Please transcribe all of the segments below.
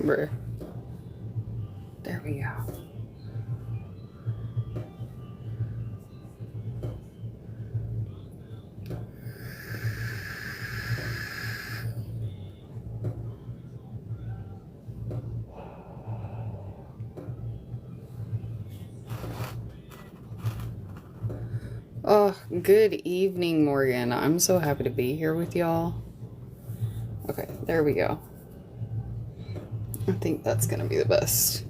Bruh. There we go. Oh, good evening, Morgan. I'm so happy to be here with y'all. Okay, there we go. I think that's gonna be the best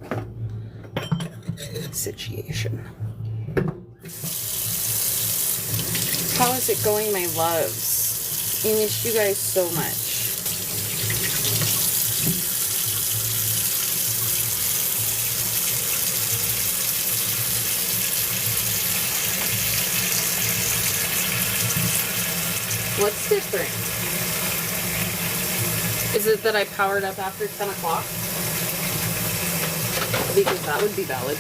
situation. How is it going, my loves? I miss you guys so much. What's different? Is it that I powered up after 10 o'clock? Because that would be valid.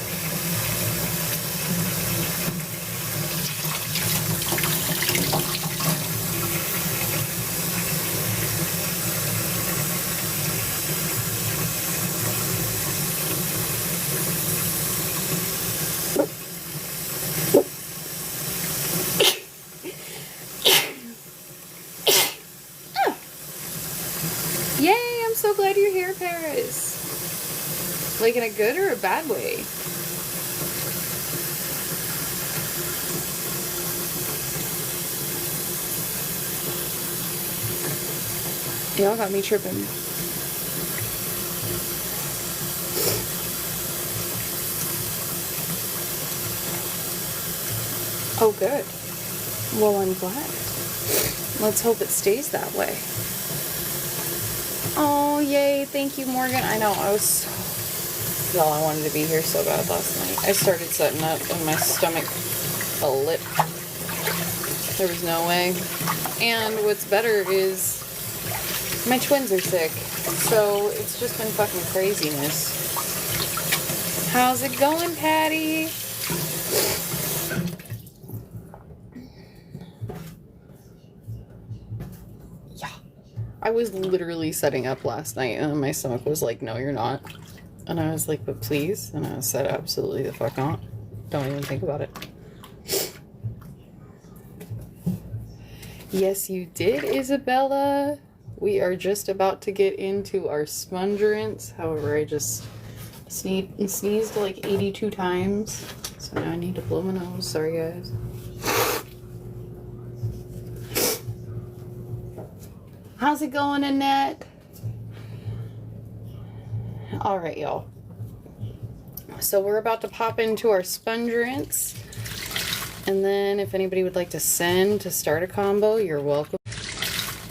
Yay, I'm so glad you're here, Paris. Like in a good or a bad way? Y'all got me tripping. Oh, good. Well, I'm glad. Let's hope it stays that way. Oh, yay. Thank you, Morgan. I know, I was so... Y'all, I wanted to be here so bad last night. I started setting up and my stomach fell lit. There was no way. And what's better is my twins are sick. So it's just been fucking craziness. How's it going, Patty? I was literally setting up last night and my stomach was like, no, you're not. And I was like, but please. And I said, absolutely the fuck not. Don't even think about it. Yes, you did, Isabella. We are just about to get into our spongerants. However, I just sneezed like 82 times. So now I need to blow my nose. Sorry, guys. How's it going, Annette? All right, y'all. So we're about to pop into our spongerants. And then if anybody would like to send to start a combo, you're welcome.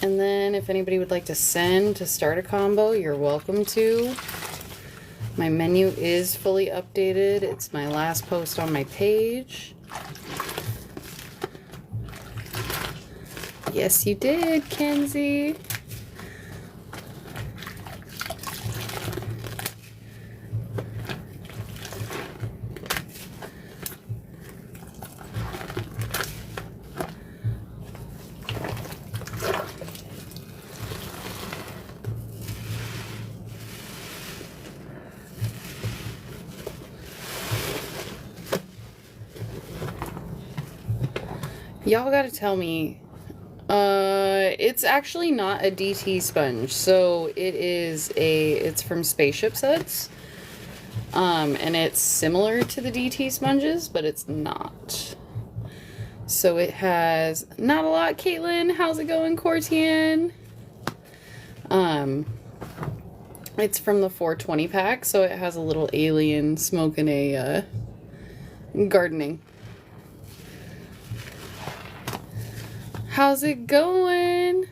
And then if anybody would like to send to start a combo, you're welcome to. My menu is fully updated. It's my last post on my page. Yes, you did, Kenzie. Y'all gotta tell me. It's actually not a DT sponge, so it's from Spaceship Sets. And it's similar to the DT sponges, but it's not. So it has not a lot, Caitlin. How's it going, Cortian? It's from the 420 pack, so it has a little alien smoking a gardening. How's it going?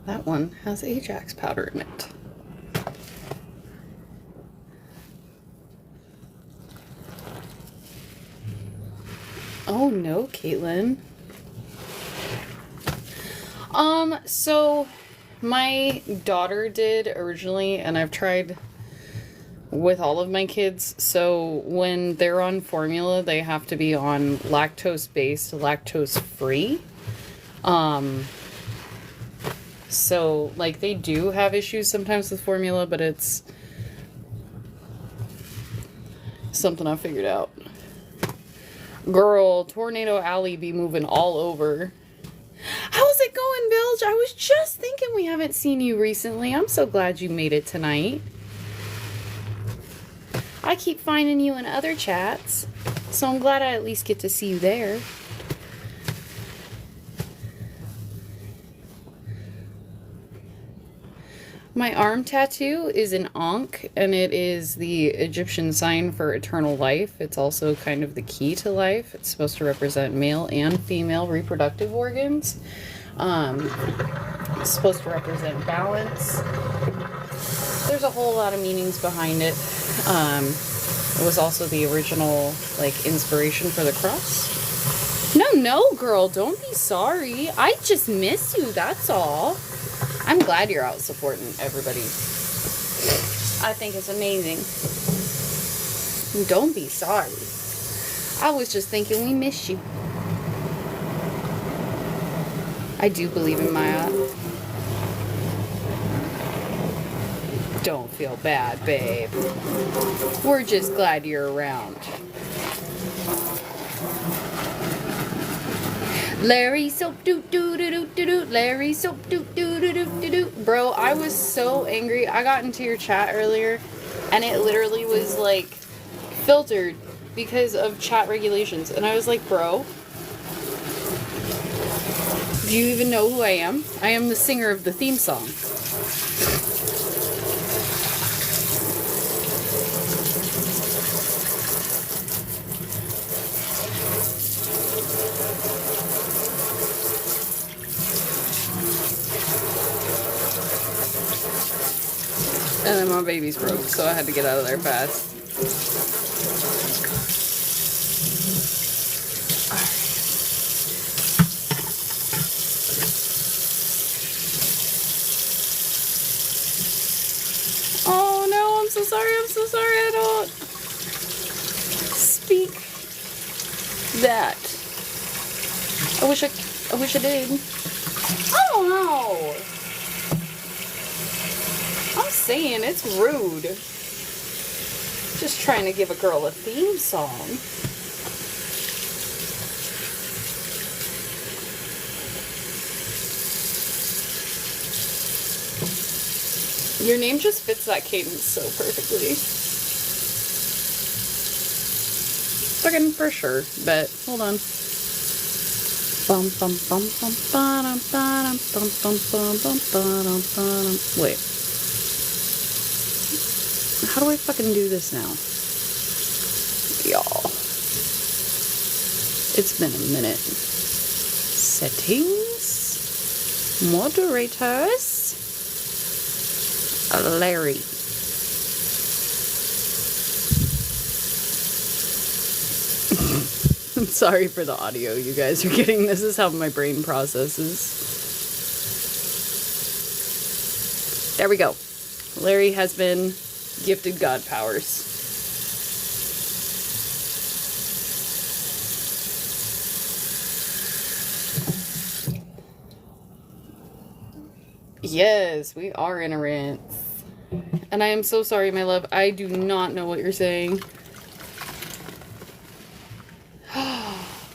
That one has Ajax powder in it. Oh no, Caitlin. So my daughter did originally, and I've tried with all of my kids. So when they're on formula, they have to be on lactose-based, lactose-free. So like they do have issues sometimes with formula, but it's something I figured out. Girl, Tornado Alley be moving all over. How's it going, Bilge? I was just thinking we haven't seen you recently. I'm so glad you made it tonight. I keep finding you in other chats, so I'm glad I at least get to see you there. My arm tattoo is an Ankh, and it is the Egyptian sign for eternal life. It's also kind of the key to life. It's supposed to represent male and female reproductive organs. It's supposed to represent balance. There's a whole lot of meanings behind it. It was also the original, like, inspiration for the cross. No, girl, don't be sorry. I just miss you, that's all. I'm glad you're out supporting everybody. I think it's amazing. Don't be sorry. I was just thinking we miss you. I do believe in Maya. Don't feel bad, babe. We're just glad you're around. Larry soap doo doo doo doo doo doo. Larry soap doo doo doo doo doo doo. Bro, I was so angry. I got into your chat earlier, and it literally was like filtered because of chat regulations. And I was like, bro, do you even know who I am? I am the singer of the theme song. And then my baby's broke, so I had to get out of there fast. Oh no, I'm so sorry, I don't speak that. I wish I did. I don't know. I'm saying it's rude. Just trying to give a girl a theme song. Your name just fits that cadence so perfectly. Fucking for sure, but hold on. Bum bum bum bum bum bum bum bum bum bum bum. Wait. How do I fucking do this now? Y'all. It's been a minute. Settings. Moderators. Larry. I'm sorry for the audio you guys are getting. This is how my brain processes. There we go. Larry has been gifted God powers. Yes, we are in a rant. And I am so sorry, my love. I do not know what you're saying.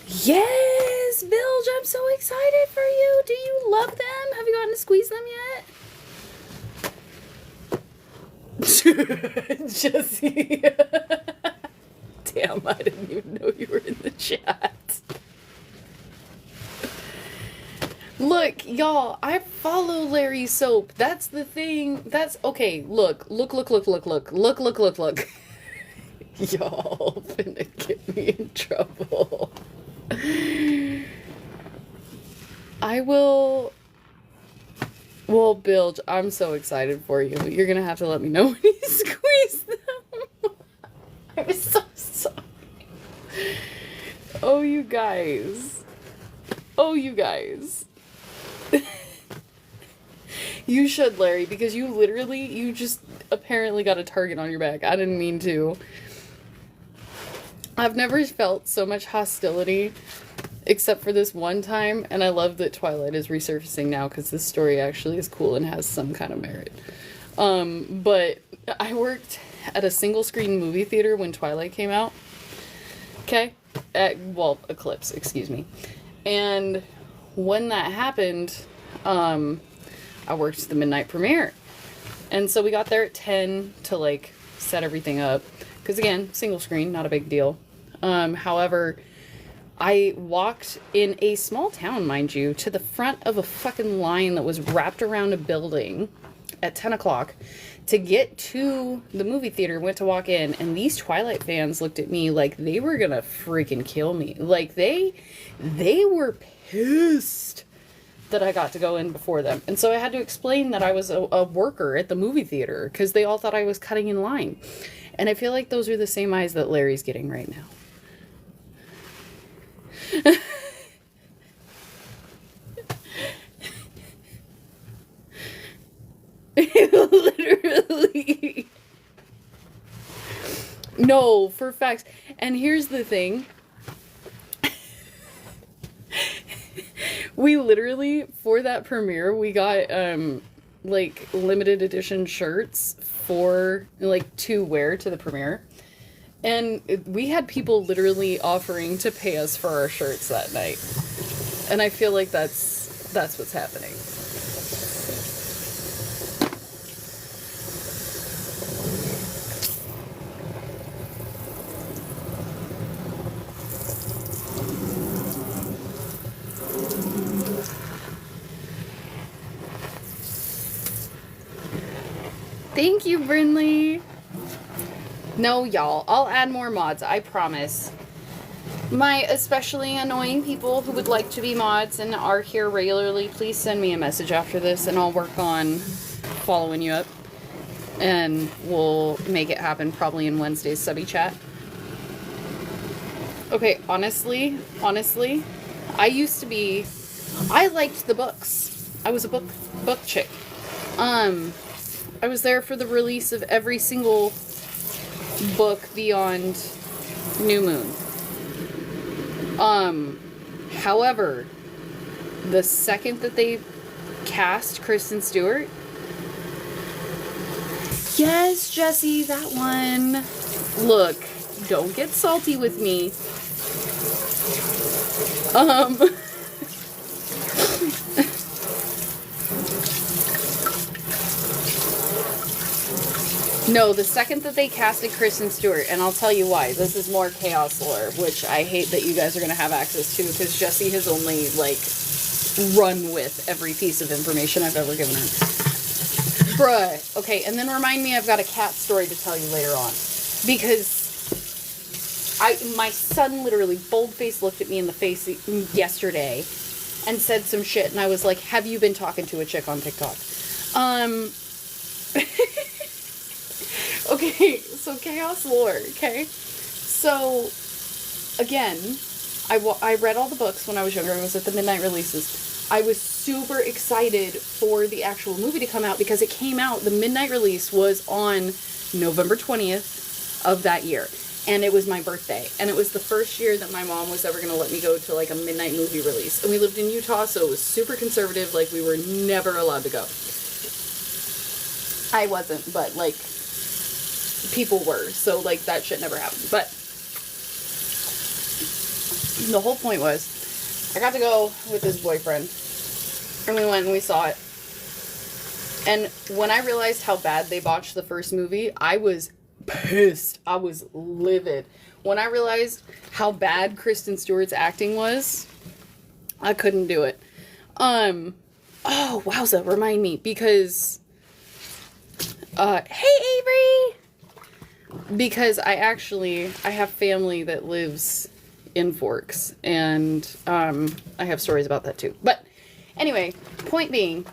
Yes, Bilge, I'm so excited for you. Do you love them? Have you gotten to squeeze them yet? Jesse. Damn, I didn't even know you were in the chat. Look, y'all, I follow Larry Soap. That's the thing. That's okay. Look. Y'all finna get me in trouble. I will. Well, Bilge, I'm so excited for you. You're gonna have to let me know when you squeeze them. I'm so sorry. Oh, you guys. Oh, you guys. You should, Larry, because you just apparently got a target on your back. I didn't mean to. I've never felt so much hostility except for this one time, and I love that Twilight is resurfacing now because this story actually is cool and has some kind of merit. But I worked at a single screen movie theater when Twilight came out. Okay? Eclipse, excuse me. And when that happened, I worked the midnight premiere. And so we got there at 10 to, like, set everything up. Because, again, single screen, not a big deal. However, I walked in a small town, mind you, to the front of a fucking line that was wrapped around a building at 10 o'clock to get to the movie theater, went to walk in, and these Twilight fans looked at me like they were gonna freaking kill me. Like, they were pissed that I got to go in before them. And so I had to explain that I was a worker at the movie theater because they all thought I was cutting in line. And I feel like those are the same eyes that Larry's getting right now. Literally. No, for facts. And here's the thing. We literally, for that premiere, we got, like, limited edition shirts for, like, to wear to the premiere. And we had people literally offering to pay us for our shirts that night. And I feel like that's what's happening. Thank you, Brinley. No, y'all. I'll add more mods, I promise. My especially annoying people who would like to be mods and are here regularly, please send me a message after this and I'll work on following you up. And we'll make it happen probably in Wednesday's subby chat. Okay, honestly, I liked the books. I was a book chick. I was there for the release of every single book beyond New Moon. However, the second that they cast Kristen Stewart, yes, Jessie, that one. Look, don't get salty with me. No, the second that they casted Kristen Stewart, and I'll tell you why. This is more chaos lore, which I hate that you guys are going to have access to, because Jessie has only, like, run with every piece of information I've ever given her. Bruh. Okay, and then remind me I've got a cat story to tell you later on. Because my son literally bold-faced looked at me in the face yesterday and said some shit, and I was like, have you been talking to a chick on TikTok? Okay, so chaos lore, okay? So, again, I read all the books when I was younger. I was at the midnight releases. I was super excited for the actual movie to come out because it came out, the midnight release was on November 20th of that year. And it was my birthday. And it was the first year that my mom was ever going to let me go to, like, a midnight movie release. And we lived in Utah, so it was super conservative. Like, we were never allowed to go. I wasn't, but, like, people were, so, like, that shit never happened. But the whole point was, I got to go with this boyfriend, and we went and we saw it. And when I realized how bad they botched the first movie, I was pissed. I was livid. When I realized how bad Kristen Stewart's acting was, I couldn't do it. Oh, wowza, remind me, because, hey, Avery! Because I have family that lives in Forks, and I have stories about that too. But anyway, point being,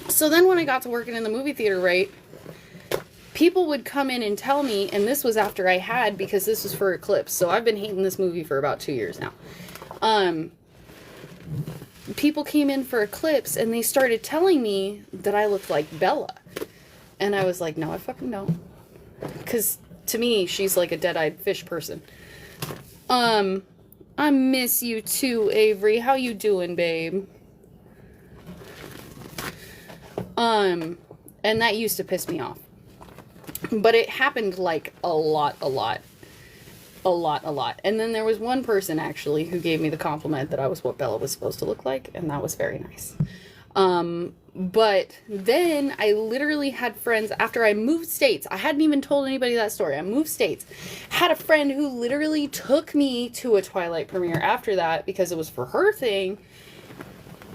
so then when I got to working in the movie theater, right, people would come in and tell me, and this was after I had, because this was for Eclipse, so I've been hating this movie for about 2 years now. People came in for Eclipse, and they started telling me that I looked like Bella. And I was like, no, I fucking don't. Because to me, she's like a dead-eyed fish person. I miss you too, Avery. How you doing, babe? And that used to piss me off. But it happened like a lot. And then there was one person actually who gave me the compliment that I was what Bella was supposed to look like, and that was very nice. But then I literally had friends after I moved states. I hadn't even told anybody that story. I moved states. Had a friend who literally took me to a Twilight premiere after that because it was for her thing.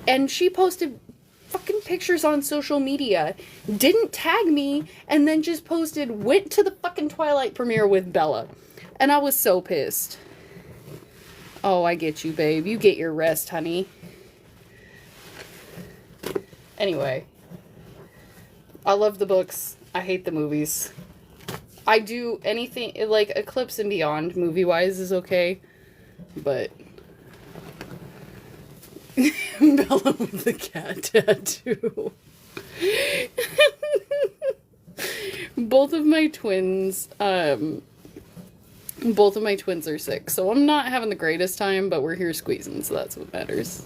And she posted fucking pictures on social media, didn't tag me, and then just posted, went to the fucking Twilight premiere with Bella. And I was so pissed. Oh, I get you, babe. You get your rest, honey. Anyway. I love the books. I hate the movies. I do anything, like, Eclipse and Beyond, movie-wise, is okay. But Bella with the cat tattoo. Both of my twins are sick, so I'm not having the greatest time, but we're here squeezing, so that's what matters.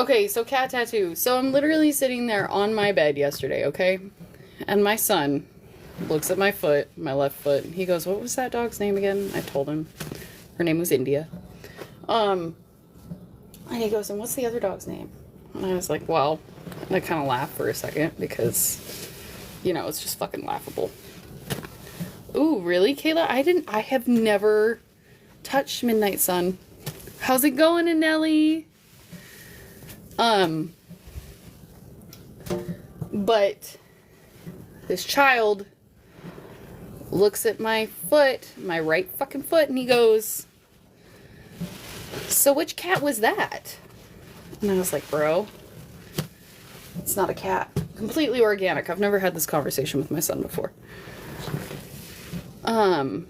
Okay, so cat tattoo. So I'm literally sitting there on my bed yesterday, okay? And my son looks at my foot, my left foot, and he goes, what was that dog's name again? I told him. Her name was India. And he goes, and what's the other dog's name? And I was like, well, and I kind of laughed for a second because, you know, it's just fucking laughable. Ooh, really, Kayla? I have never touched Midnight Sun. How's it going, Anneli? But this child looks at my foot, my right fucking foot, and he goes, so which cat was that? And I was like, bro, it's not a cat. Completely organic. I've never had this conversation with my son before. And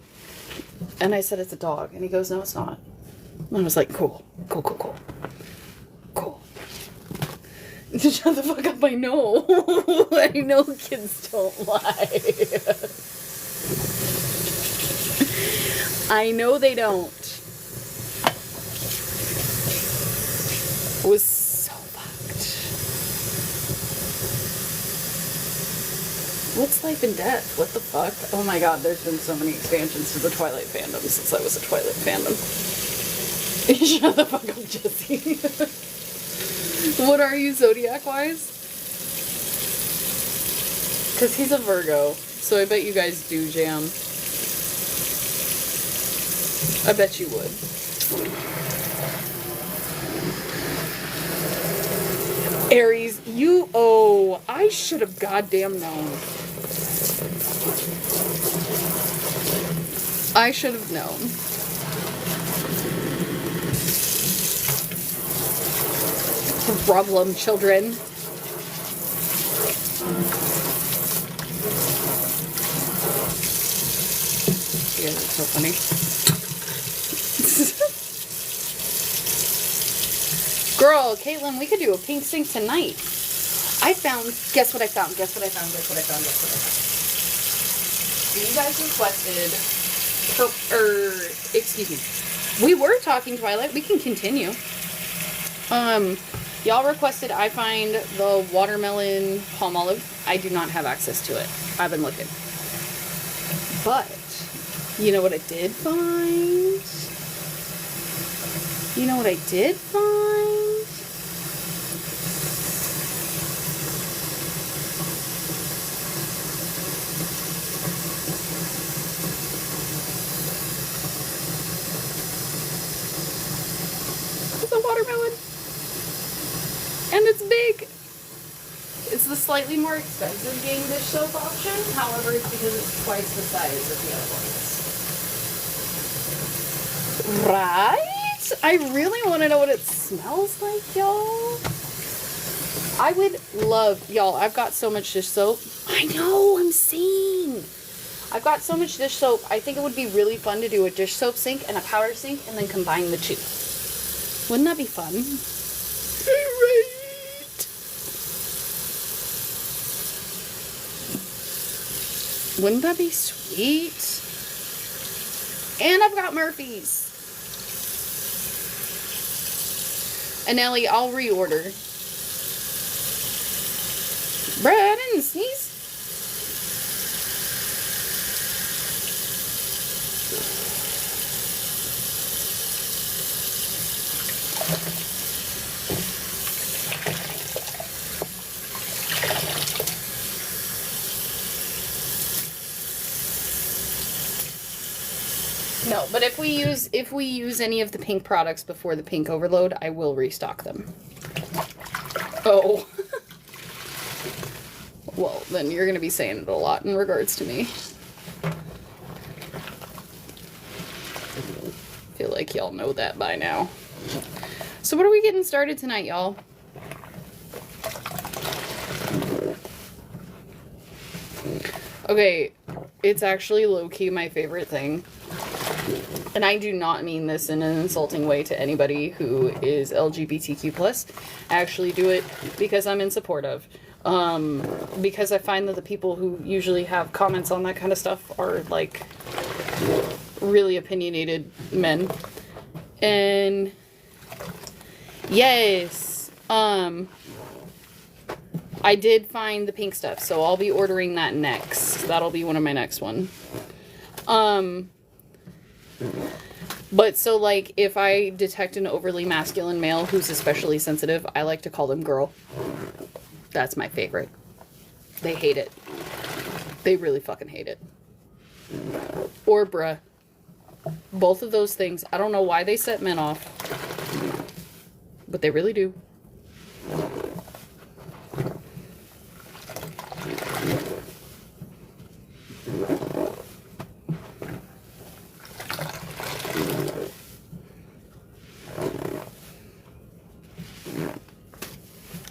I said, it's a dog. And he goes, no, it's not. And I was like, cool. Shut the fuck up, I know. I know kids don't lie. I know they don't. It was so fucked. What's life and death? What the fuck? Oh my god, there's been so many expansions to the Twilight fandom since I was a Twilight fandom. Shut the fuck up, Jesse. What are you, zodiac-wise? Because he's a Virgo, so I bet you guys do jam. I bet you would. Aries, I should have goddamn known. I should have known. Problem, children. Yeah, that's so funny. Girl, Caitlin, we could do a pink sync tonight. Guess what I found? So you guys requested, excuse me. We were talking Twilight. We can continue. Y'all requested I find the watermelon palm olive. I do not have access to it. I've been looking. But, you know what I did find? It's a watermelon. And it's big. It's the slightly more expensive game dish soap option. However, it's because it's twice the size of the other ones. Right? I really want to know what it smells like, y'all. I would love, y'all, I've got so much dish soap. I know, I'm saying. I've got so much dish soap. I think it would be really fun to do a dish soap sink and a powder sink and then combine the two. Wouldn't that be fun? Right. Wouldn't that be sweet? And I've got Murphy's. And Ellie, I'll reorder. Bruh, I didn't sneeze. No, but if we use any of the pink products before the pink overload, I will restock them. Oh. Well, then you're going to be saying it a lot in regards to me. I feel like y'all know that by now. So what are we getting started tonight, y'all? Okay, it's actually low-key my favorite thing. And I do not mean this in an insulting way to anybody who is LGBTQ+. I actually do it because I'm in support of. Because I find that the people who usually have comments on that kind of stuff are, like, really opinionated men. And, yes, I did find the pink stuff, so I'll be ordering that next. That'll be one of my next one. But so, like, if I detect an overly masculine male who's especially sensitive, I like to call them girl. That's my favorite. They hate it. They really fucking hate it. Or bruh. Both of those things. I don't know why they set men off. But they really do.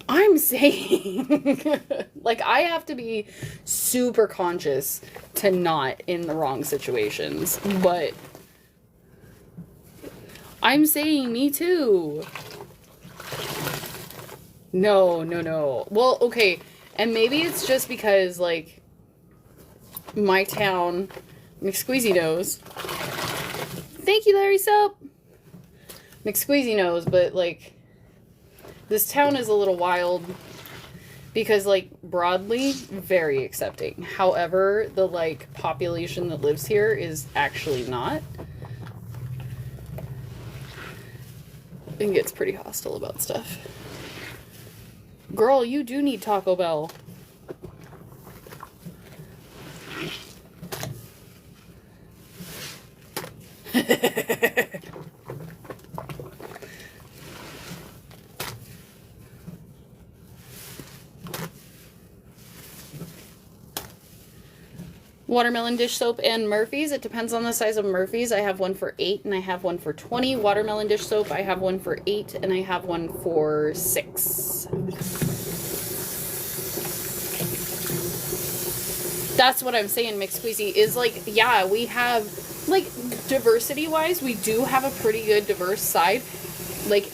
I'm saying, like, I have to be super conscious to not in the wrong situations, but I'm saying me too. No. Well, okay, and maybe it's just because, like, my town, McSqueezy knows. Thank you, Larry Soap. McSqueezy knows, but, like, this town is a little wild because, like, broadly, very accepting. However, the, like, population that lives here is actually not. And gets pretty hostile about stuff. Girl, you do need Taco Bell. Watermelon dish soap and Murphy's. It depends on the size of Murphy's. I have one for 8 and I have one for 20. Watermelon dish soap, I have one for 8 and I have one for 6. That's what I'm saying, McSqueezy, is like, yeah, we have, like, diversity-wise, we do have a pretty good diverse side, like,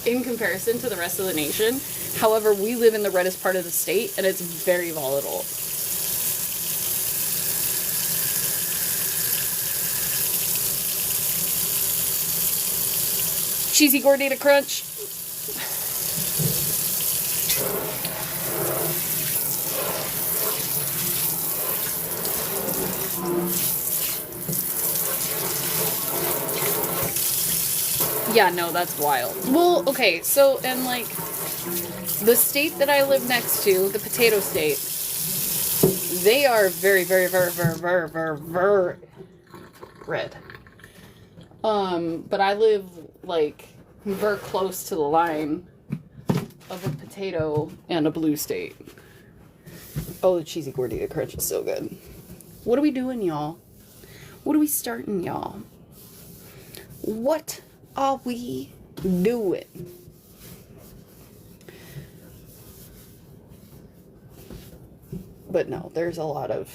in comparison to the rest of the nation. However, we live in the reddest part of the state, and it's very volatile. Cheesy Gordita Crunch. Yeah, no, that's wild. Well, okay, so, and, like, the state that I live next to, the potato state, they are very, very, very, very, very, very, very red. But I live, like, very close to the line of a potato and a blue state. Oh, the cheesy gordita crunch is so good. What are we doing, y'all? What are we starting, y'all? What are we doing? But no, there's a lot of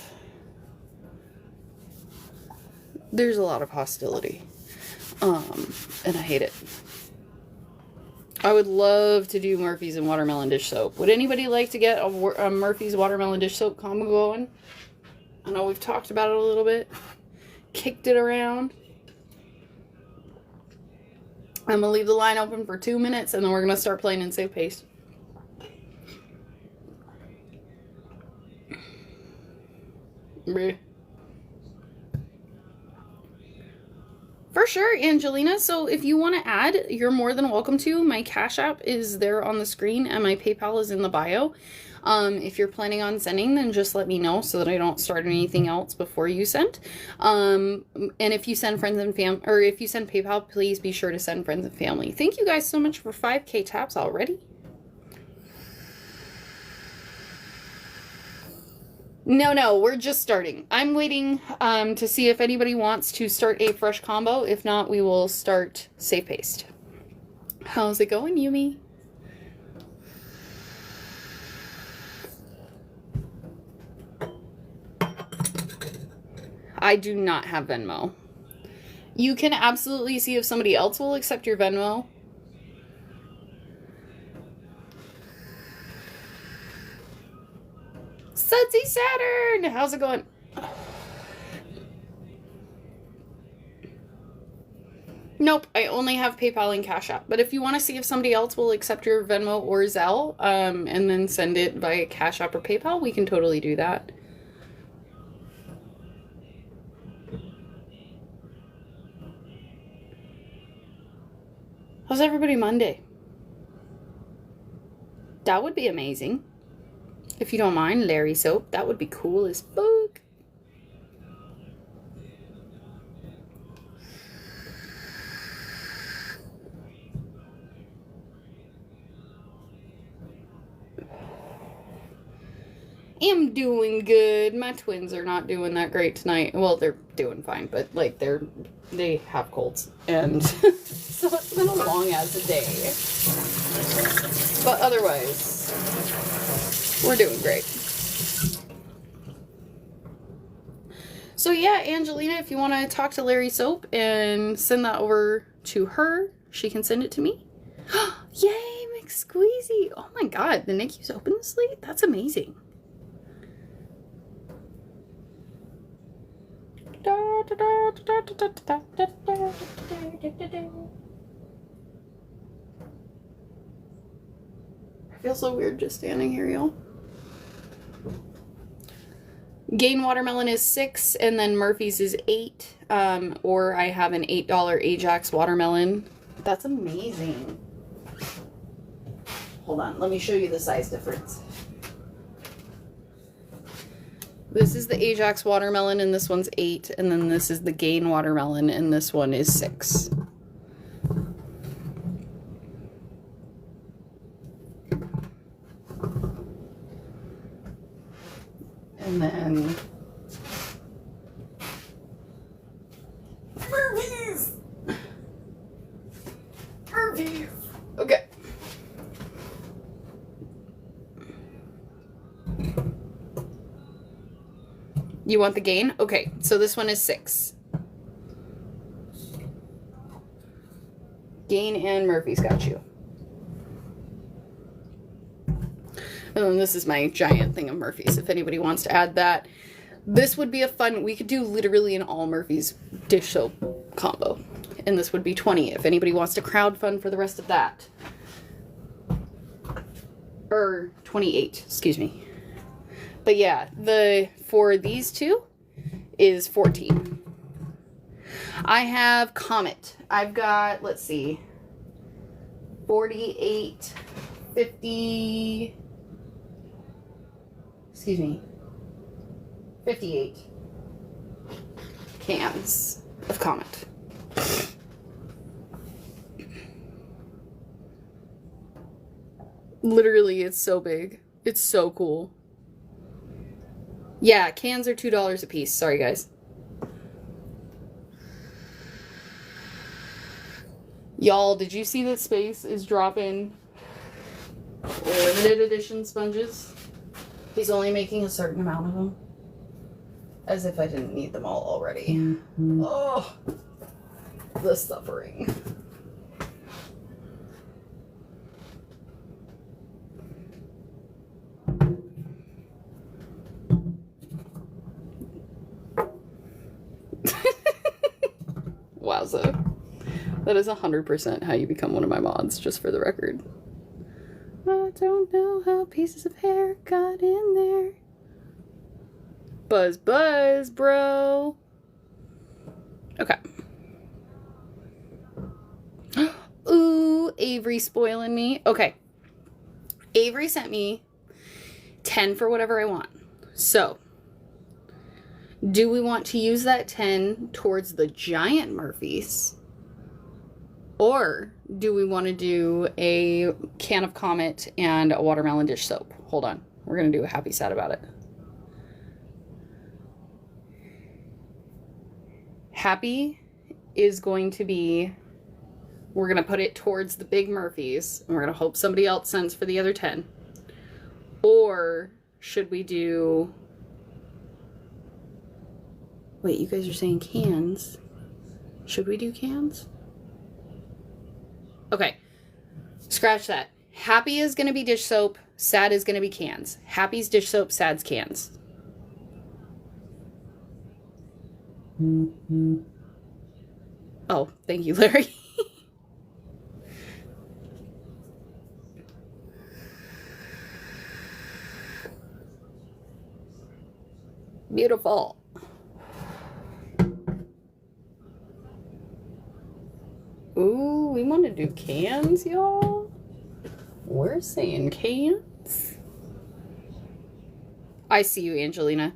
hostility. And I hate it. I would love to do Murphy's and watermelon dish soap. Would anybody like to get a Murphy's watermelon dish soap combo going? I know we've talked about it a little bit. Kicked it around. I'm going to leave the line open for 2 minutes and then we're going to start playing in Save Paste. For sure, Angelina. So if you want to add, you're more than welcome to. My Cash App is there on the screen and my PayPal is in the bio. If you're planning on sending, then just let me know so that I don't start anything else before you send. And if you send friends and family, or if you send PayPal, please be sure to send friends and family. Thank you guys so much for 5K taps already. No, we're just starting. I'm waiting to see if anybody wants to start a fresh combo. If not, we will start Save Paste. How's it going, Yumi? I do not have Venmo. You can absolutely see if somebody else will accept your Venmo. Sudsy Saturn! How's it going? Nope, I only have PayPal and Cash App. But if you want to see if somebody else will accept your Venmo or Zelle, and then send it via Cash App or PayPal, we can totally do that. How's everybody Monday? That would be amazing. If you don't mind, Larry Soap, that would be cool as fuck. I'm doing good. My twins are not doing that great tonight. Well, they're doing fine, but like they have colds, and so it's been a long as a day. But otherwise, we're doing great. So yeah, Angelina, if you want to talk to Larry Soap and send that over to her, she can send it to me. Yay, McSqueezy! Oh my god, the NICU's open this late? That's amazing. I feel so weird just standing here, y'all. Gain Watermelon is $6, and then Murphy's is $8. Or I have an $8 Ajax Watermelon. That's amazing. Hold on, let me show you the size difference. This is the Ajax Watermelon, and this one's 8. And then this is the Gain Watermelon, and this one is 6. And then Murphy's. Okay. You want the Gain? Okay, so this one is 6. Gain and Murphy's got you. And then this is my giant thing of Murphy's, if anybody wants to add that. This would be a fun, we could do literally an all Murphy's dish soap combo. And this would be 20 if anybody wants to crowdfund for the rest of that. Or 28, excuse me. But yeah, for these two is 14. I have Comet. I've got, let's see, 48, 50, excuse me, 58 cans of Comet. Literally, it's so big. It's so cool. Yeah, cans are $2 a piece. Sorry, guys. Y'all, did you see that Space is dropping limited edition sponges? He's only making a certain amount of them. As if I didn't need them all already. Mm-hmm. Oh, the suffering. Wowza. That is 100% how you become one of my mods, just for the record. I don't know how pieces of hair got in there. Buzz, buzz, bro. Okay. Ooh, Avery spoiling me. Okay. Avery sent me 10 for whatever I want. So, do we want to use that 10 towards the giant Murphys? Or do we want to do a can of Comet and a watermelon dish soap? Hold on. We're going to do a happy sad about it. Happy is going to be, we're going to put it towards the big Murphys, and we're going to hope somebody else sends for the other 10. Or should we do, wait, you guys are saying cans. Should we do cans? Okay, scratch that. Happy is going to be dish soap, sad is going to be cans. Happy's dish soap, sad's cans. Mm-hmm. Oh, thank you, Larry. Beautiful. Ooh, we want to do cans, y'all. We're saying cans. I see you, Angelina.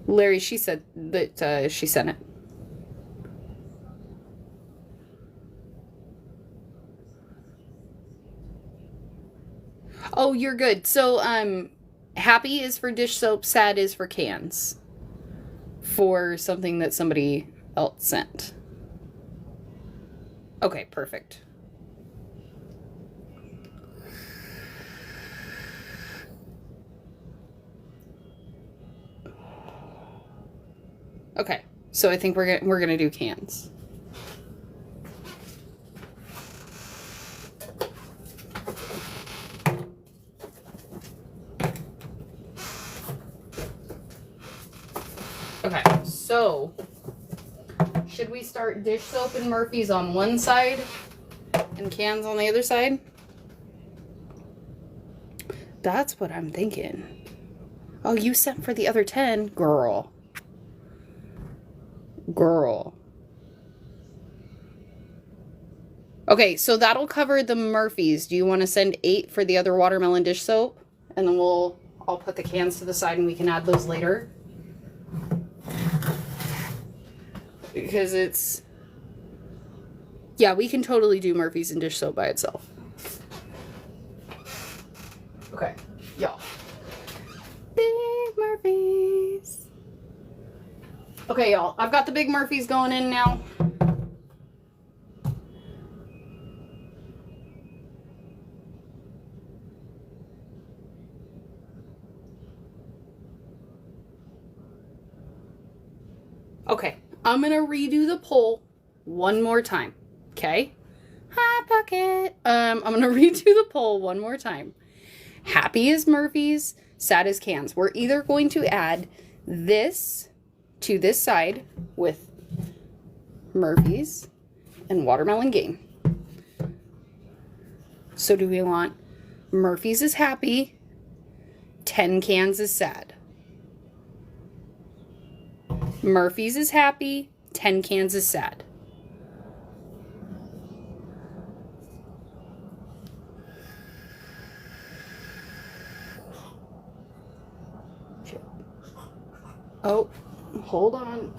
Larry, she said that she sent it. Oh, you're good. So, happy is for dish soap, sad is for cans. For something that somebody else sent. Okay, perfect. Okay, so I think we're gonna do cans. Okay, so should we start dish soap and Murphy's on one side and cans on the other side? That's what I'm thinking. Oh, you sent for the other 10? Girl. Girl. Okay, so that'll cover the Murphys. Do you want to send 8 for the other watermelon dish soap? And then I'll put the cans to the side and we can add those later. Because it's, yeah, we can totally do Murphy's and dish soap by itself. Okay, y'all. Big Murphy's. Okay, y'all, I've got the big Murphy's going in now. Okay, I'm gonna redo the poll one more time. Okay? Hot Pocket. I'm gonna redo the poll one more time. Happy is Murphy's, sad is cans. We're either going to add this to this side with Murphy's and Watermelon Game. So do we want Murphy's is happy, 10 cans is sad? Murphy's is happy, 10 cans is sad. Oh, hold on.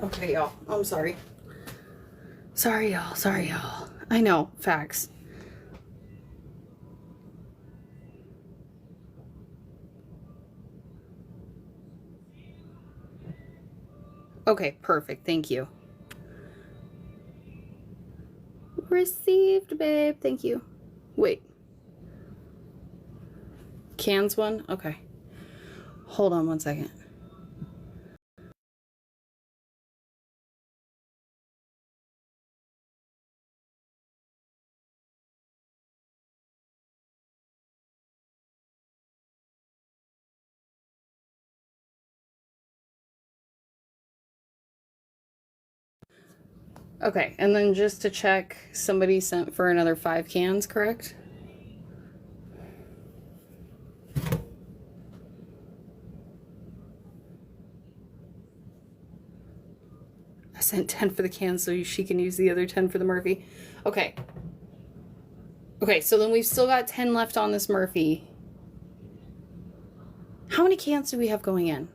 Okay, y'all. I'm sorry. Sorry, y'all. Sorry, y'all. I know. Facts. Okay, perfect. Thank you. Received, babe. Thank you. Wait. Cans one? Okay. Hold on one second. Okay, and then just to check, somebody sent for another 5 cans, correct? sent 10 for the cans so she can use the other 10 for the Murphy. Okay. Okay, so then we've still got 10 left on this Murphy. How many cans do we have going in?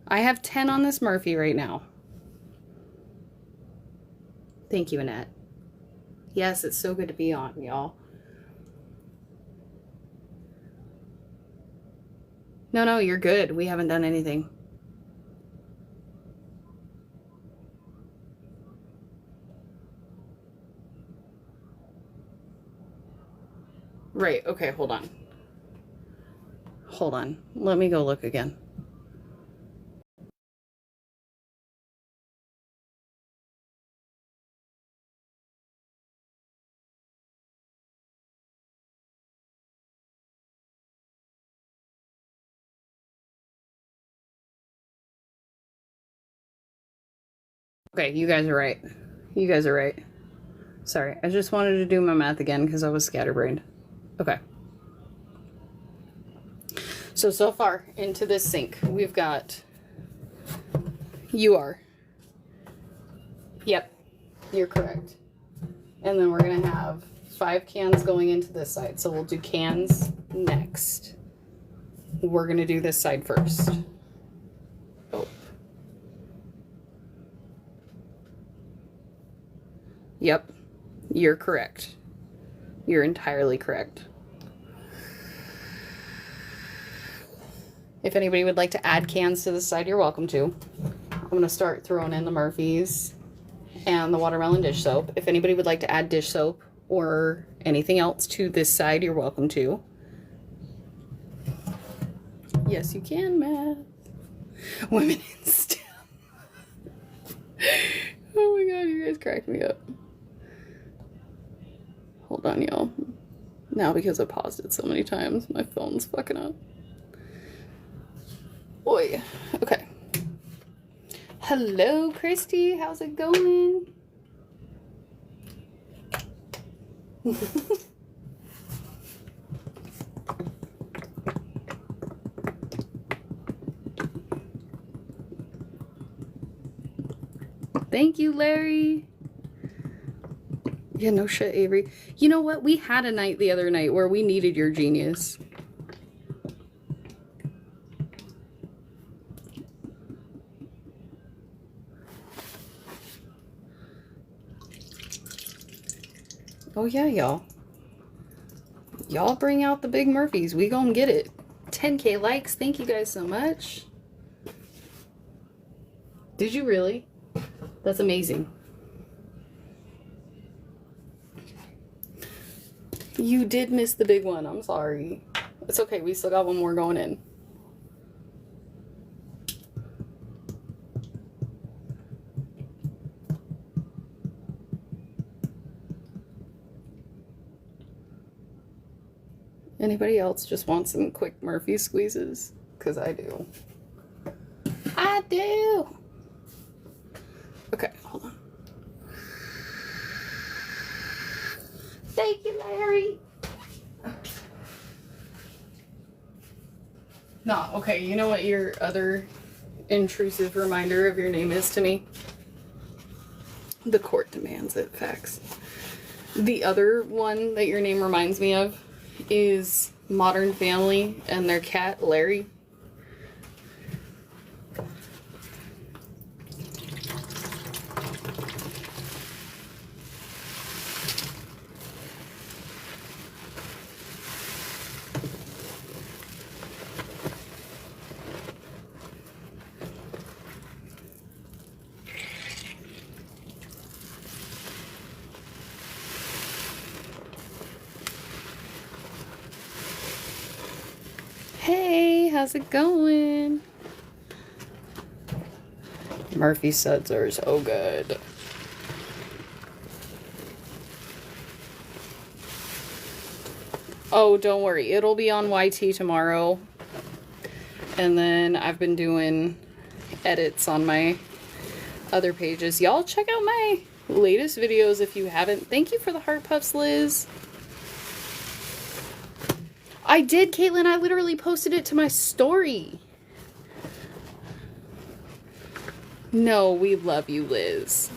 I have 10 on this Murphy right now. Thank you, Annette. Yes, it's so good to be on, y'all. No, you're good. We haven't done anything. Right, okay, hold on. Hold on. Let me go look again. Okay, you guys are right. You guys are right. Sorry, I just wanted to do my math again because I was scatterbrained. Okay. So far into this sink, we've got... You are. Yep, you're correct. And then we're going to have 5 cans going into this side. So we'll do cans next. We're going to do this side first. Oh. Yep, you're correct. You're entirely correct. If anybody would like to add cans to the side, you're welcome to. I'm going to start throwing in the Murphys and the watermelon dish soap. If anybody would like to add dish soap or anything else to this side, you're welcome to. Yes, you can, Matt. Women in STEM. Oh my god, you guys cracked me up. Hold on, y'all. Now, because I paused it so many times, my phone's fucking up. Oi. Okay. Hello, Christy. How's it going? Thank you, Larry. Yeah, no shit, Avery. You know what? We had a night the other night where we needed your genius. Oh yeah, y'all. Y'all bring out the big Murphys. We gonna get it. 10K likes. Thank you guys so much. Did you really? That's amazing. You did miss the big one. I'm sorry. It's okay. We still got one more going in. Anybody else just want some quick Murphy squeezes? Because I do. I do! Okay, hold on. Thank you, Larry! No, okay, you know what your other intrusive reminder of your name is to me? The court demands it, facts. The other one that your name reminds me of is Modern Family and their cat, Larry. Hey, how's it going? Murphy suds are so good. Oh, don't worry. It'll be on YT tomorrow. And then I've been doing edits on my other pages. Y'all check out my latest videos if you haven't. Thank you for the heart puffs, Liz. I did, Caitlin. I literally posted it to my story. No, we love you, Liz.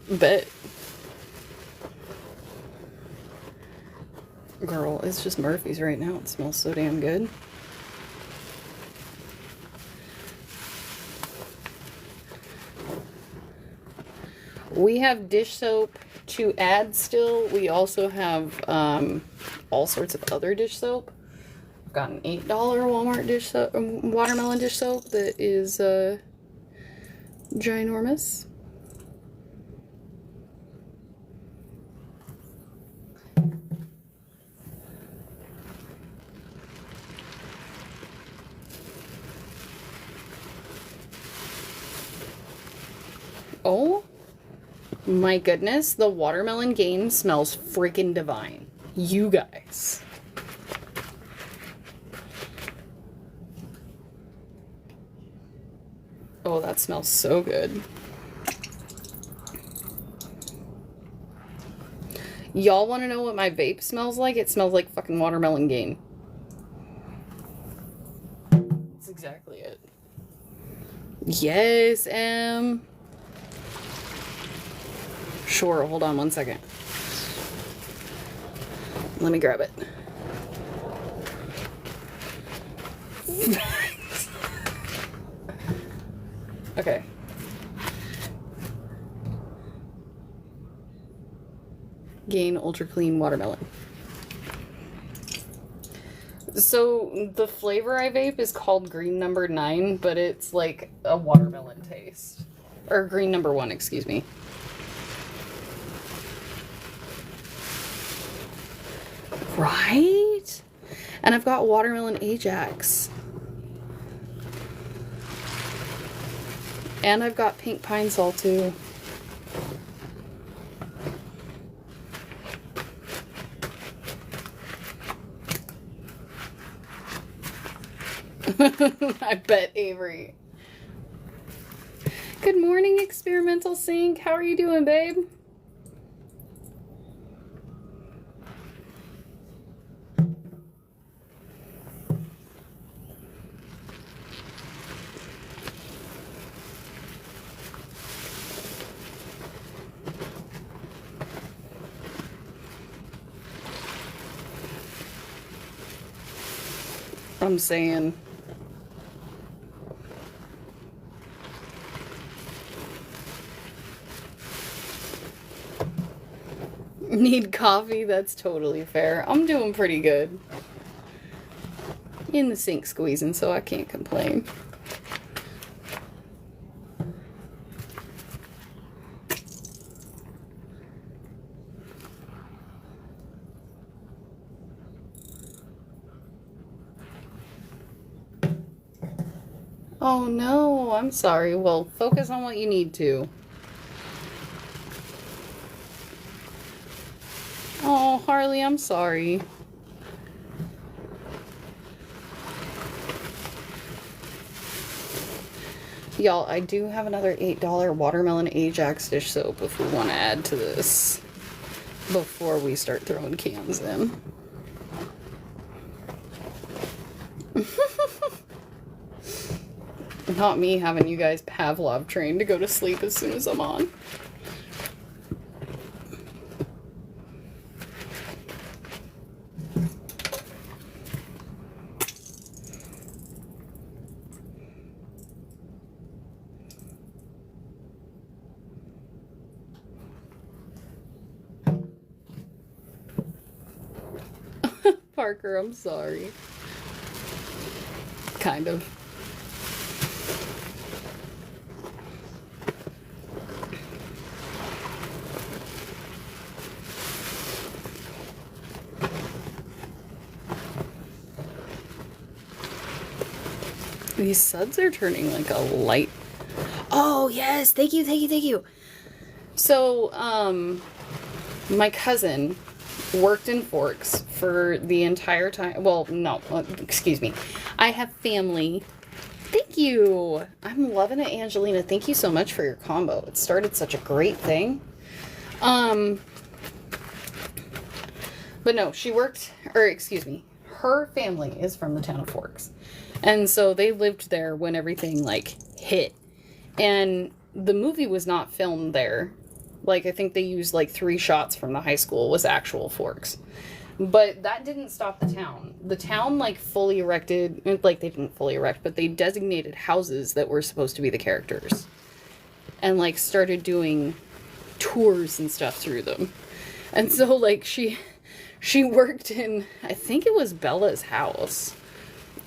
Bet. Girl, it's just Murphy's right now. It smells so damn good. We have dish soap to add still. We also have all sorts of other dish soap. I've got an $8 Walmart dish soap, watermelon dish soap that is ginormous. Oh my goodness, the watermelon game smells freaking divine. You guys. Oh, that smells so good. Y'all want to know what my vape smells like? It smells like fucking watermelon game. That's exactly it. Yes, Sure, hold on one second. Let me grab it. Okay. Gain Ultra Clean Watermelon. So the flavor I vape is called Green Number 9, but it's like a watermelon taste. Or Green Number 1, excuse me. Right? And I've got Watermelon Ajax. And I've got Pink Pine Sol too. I bet, Avery. Good morning, Experimental Sink. How are you doing, babe? I'm saying. Need coffee? That's totally fair. I'm doing pretty good. In the sink squeezing, so I can't complain. Oh no, I'm sorry. Well, focus on what you need to. Oh, Harley, I'm sorry. Y'all, I do have another $8 Watermelon Ajax dish soap if we want to add to this before we start throwing cans in. Not me having you guys Pavlov trained to go to sleep as soon as I'm on. Parker, I'm sorry. Kind of. These suds are turning like a light. Oh, yes. Thank you, thank you, thank you. So, my cousin worked in Forks for the entire time. Well, no, excuse me. I have family. Thank you. I'm loving it, Angelina. Thank you so much for your combo. It started such a great thing. But no, she worked, or excuse me, her family is from the town of Forks. And so they lived there when everything, like, hit. And the movie was not filmed there. Like, I think they used, like, 3 shots from the high school was actual Forks. But that didn't stop the town. The town, like, fully erected, like, they didn't fully erect, but they designated houses that were supposed to be the characters. And, like, started doing tours and stuff through them. And so, like, she worked in, I think it was Bella's house,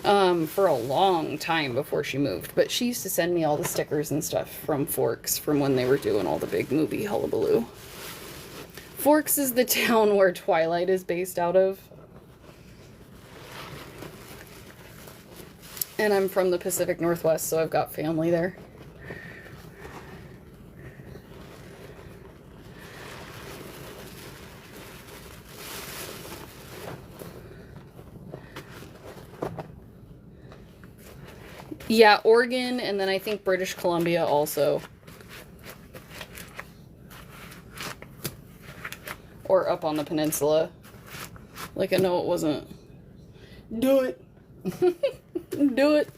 for a long time before she moved. But she used to send me all the stickers and stuff from Forks from when they were doing all the big movie hullabaloo. Forks is the town where Twilight is based out of. And I'm from the Pacific Northwest, so I've got family there. Yeah, Oregon, and then I think British Columbia also. Or up on the peninsula. Like, I know it wasn't. Do it. Do it.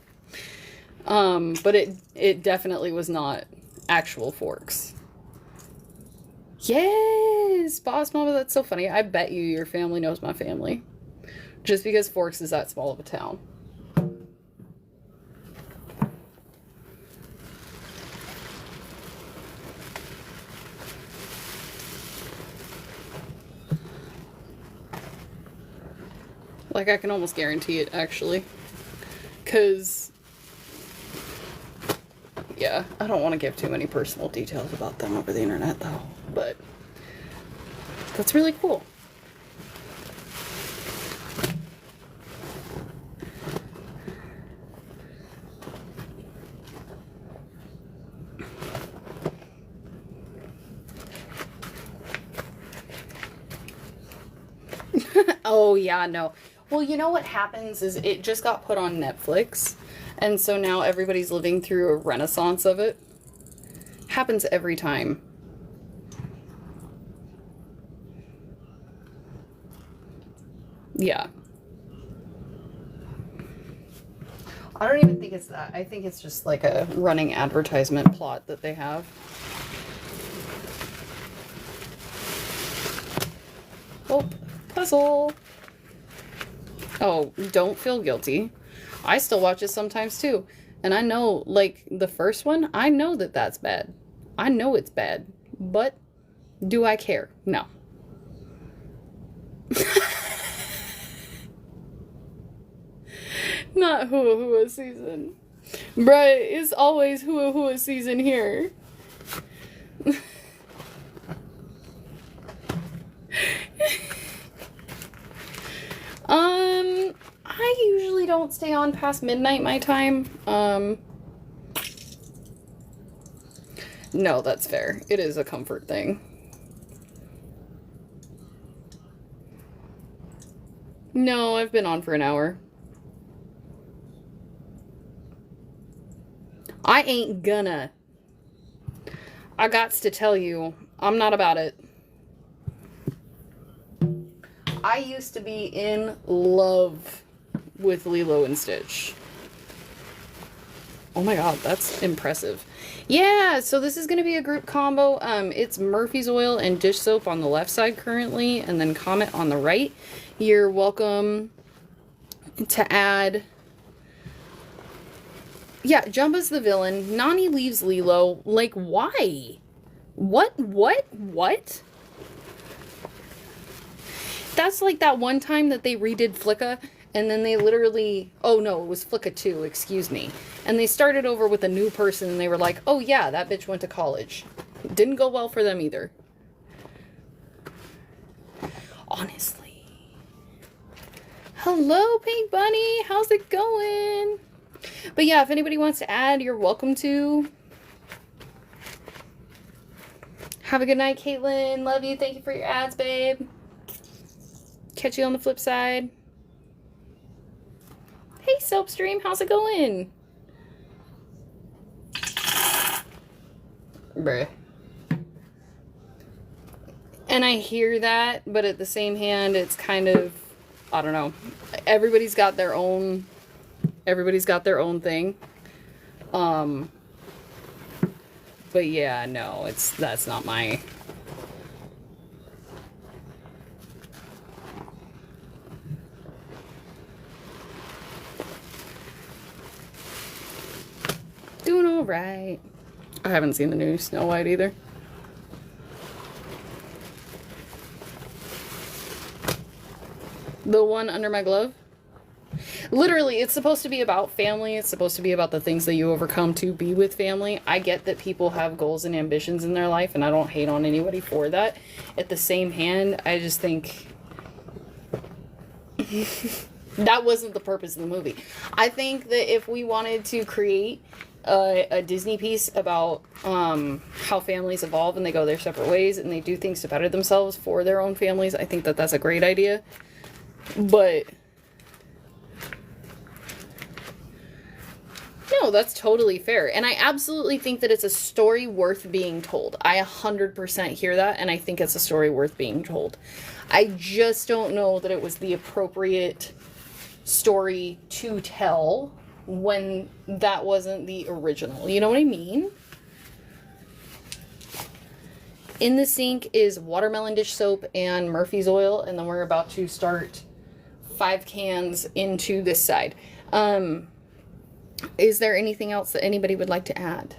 But it definitely was not actual Forks. Yes! Boss Mama, that's so funny. I bet you your family knows my family. Just because Forks is that small of a town. Like, I can almost guarantee it, actually. Because, yeah, I don't want to give too many personal details about them over the internet, though. But that's really cool. Oh, yeah, no. Well, you know what happens is it just got put on Netflix, and so now everybody's living through a renaissance of it. Happens every time. Yeah. I don't even think it's that. I think it's just like a running advertisement plot that they have. Oh, puzzle. Oh, don't feel guilty. I still watch it sometimes too. And I know, like, the first one, I know that that's bad. I know it's bad. But do I care? No. Not Hua Hua season. Bruh, it's always Hua Hua season here. I usually don't stay on past midnight my time. No, that's fair. It is a comfort thing. No, I've been on for an hour. I ain't gonna. I gots to tell you, I'm not about it. I used to be in love with Lilo and Stitch. Oh my god, that's impressive. Yeah, so this is going to be a group combo. It's Murphy's Oil and dish soap on the left side currently, and then Comet on the right. You're welcome to add... Yeah, Jumba's the villain. Nani leaves Lilo. Like, why? What? That's like that one time that they redid Flicka, and then they literally... Oh, no, it was Flicka 2, excuse me. And they started over with a new person, and they were like, oh, yeah, that bitch went to college. Didn't go well for them either. Honestly. Hello, Pink Bunny. How's it going? But yeah, if anybody wants to add, you're welcome to. Have a good night, Caitlin. Love you. Thank you for your ads, babe. Catch you on the flip side. Hey, Soapstream, how's it going? Bruh. And I hear that, but at the same hand, it's kind of, I don't know. Everybody's got their own thing. But yeah, no, that's not my... Doing all right. I haven't seen the new Snow White either. The one under my glove? Literally, it's supposed to be about family. It's supposed to be about the things that you overcome to be with family. I get that people have goals and ambitions in their life, and I don't hate on anybody for that. At the same hand, I just think that wasn't the purpose of the movie. I think that if we wanted to create a Disney piece about how families evolve and they go their separate ways and they do things to better themselves for their own families, I think that that's a great idea. But no, that's totally fair. And I absolutely think that it's a story worth being told. I 100% hear that, and I think it's a story worth being told. I just don't know that it was the appropriate story to tell when that wasn't the original. You know what I mean? In the sink is watermelon dish soap and Murphy's oil, and then we're about to start 5 cans into this side. Is there anything else that anybody would like to add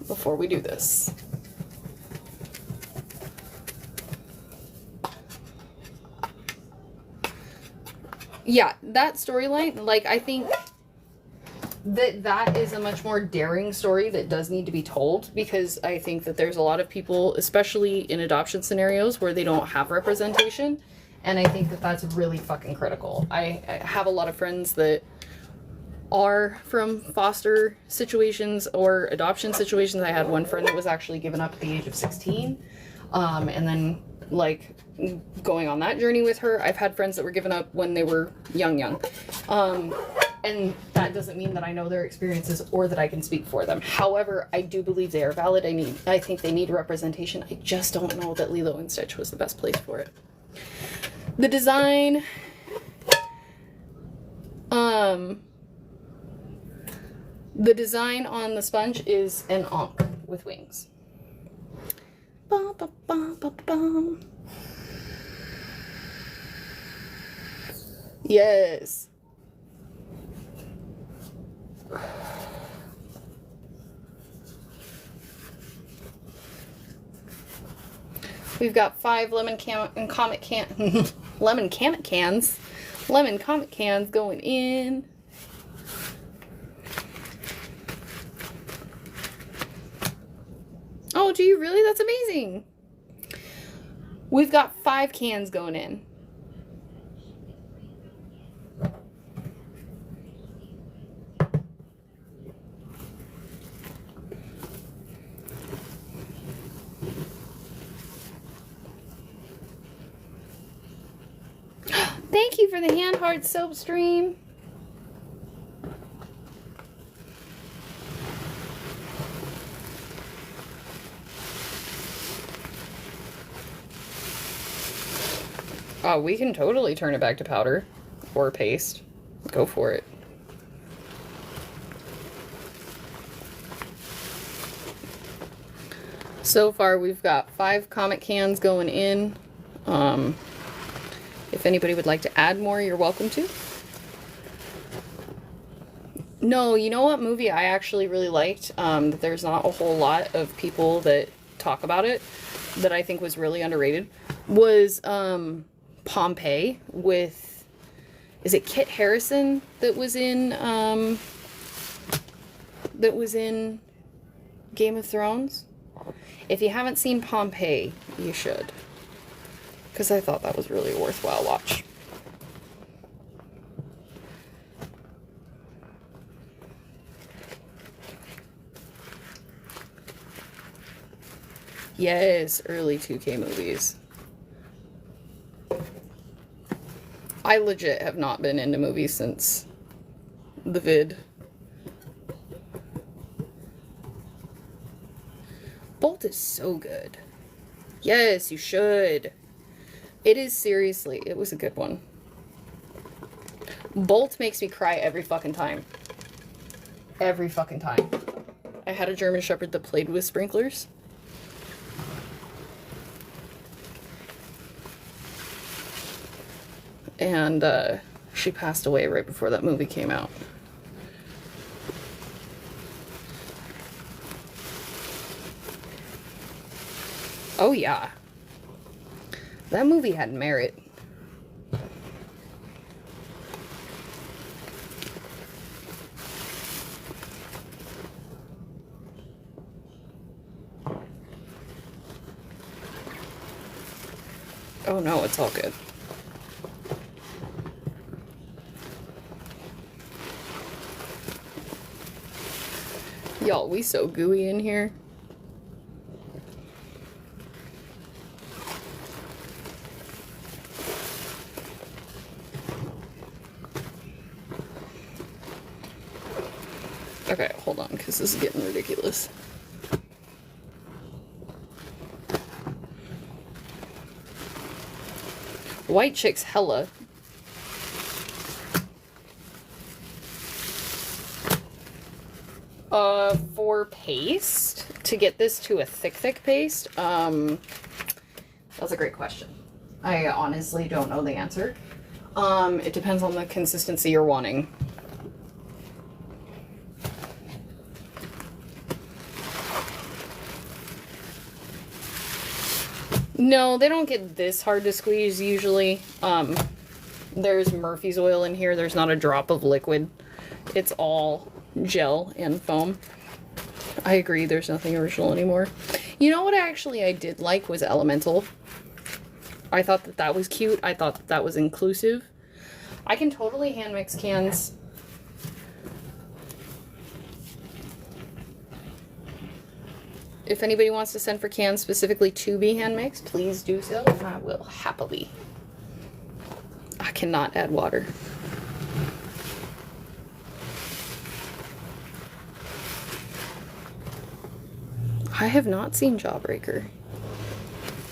before we do this? Yeah, that storyline, like, I think that is a much more daring story that does need to be told, because I think that there's a lot of people, especially in adoption scenarios, where they don't have representation, and I think that that's really fucking critical. I have a lot of friends that are from foster situations or adoption situations. I had one friend that was actually given up at the age of 16, and then, like, going on that journey with her. I've had friends that were given up when they were young. And that doesn't mean that I know their experiences or that I can speak for them. However, I do believe they are valid. I think they need representation. I just don't know that Lilo and Stitch was the best place for it. The design, the design on the sponge is an ankh with wings. Ba, ba, ba, ba, ba. Yes. We've got 5 lemon comic cans going in. Oh, do you really? That's amazing. We've got 5 cans going in. Thank you for the hand heart soap stream. Oh, we can totally turn it back to powder or paste. Go for it. So far, we've got 5 comic cans going in. If anybody would like to add more, you're welcome to. No, you know what movie I actually really liked? That there's not a whole lot of people that talk about it, that I think was really underrated, was Pompeii with, is it Kit Harington that was in Game of Thrones? If you haven't seen Pompeii, you should, because I thought that was really a worthwhile watch. Yes, early 2K movies. I legit have not been into movies since the vid. Bolt is so good. Yes, you should. It is, seriously. It was a good one. Bolt makes me cry every fucking time. Every fucking time. I had a German Shepherd that played with sprinklers. And she passed away right before that movie came out. Oh yeah. That movie had merit. Oh no, it's all good. Y'all, we so gooey in here. Okay, hold on, because this is getting ridiculous. White Chicks hella. For paste, to get this to a thick paste, that's a great question. I honestly don't know the answer. It depends on the consistency you're wanting. No, they don't get this hard to squeeze usually. There's Murphy's oil in here. There's not a drop of liquid. It's all gel and foam. I agree, there's nothing original anymore. You know what I did like was Elemental. I thought that that was cute. I thought that that was inclusive. I can totally hand mix cans. If anybody wants to send for cans specifically to be hand mixed, please do so. I will happily. I cannot add water. I have not seen Jawbreaker.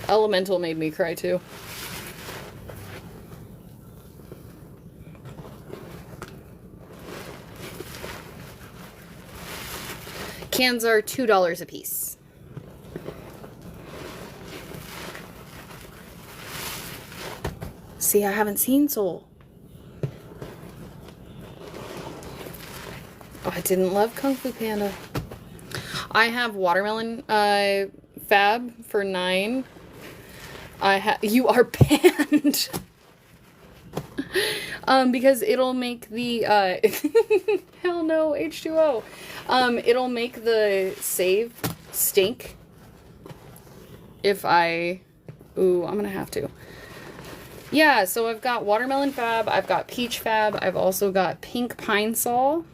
Elemental made me cry too. Cans are $2 a piece. See, I haven't seen Soul. Oh, I didn't love Kung Fu Panda. I have watermelon fab for $9. You are banned. Because it'll make the hell no, H2O. It'll make the save stink. If I I'm gonna have to. Yeah, so I've got watermelon fab, I've got peach fab, I've also got pink pine sol.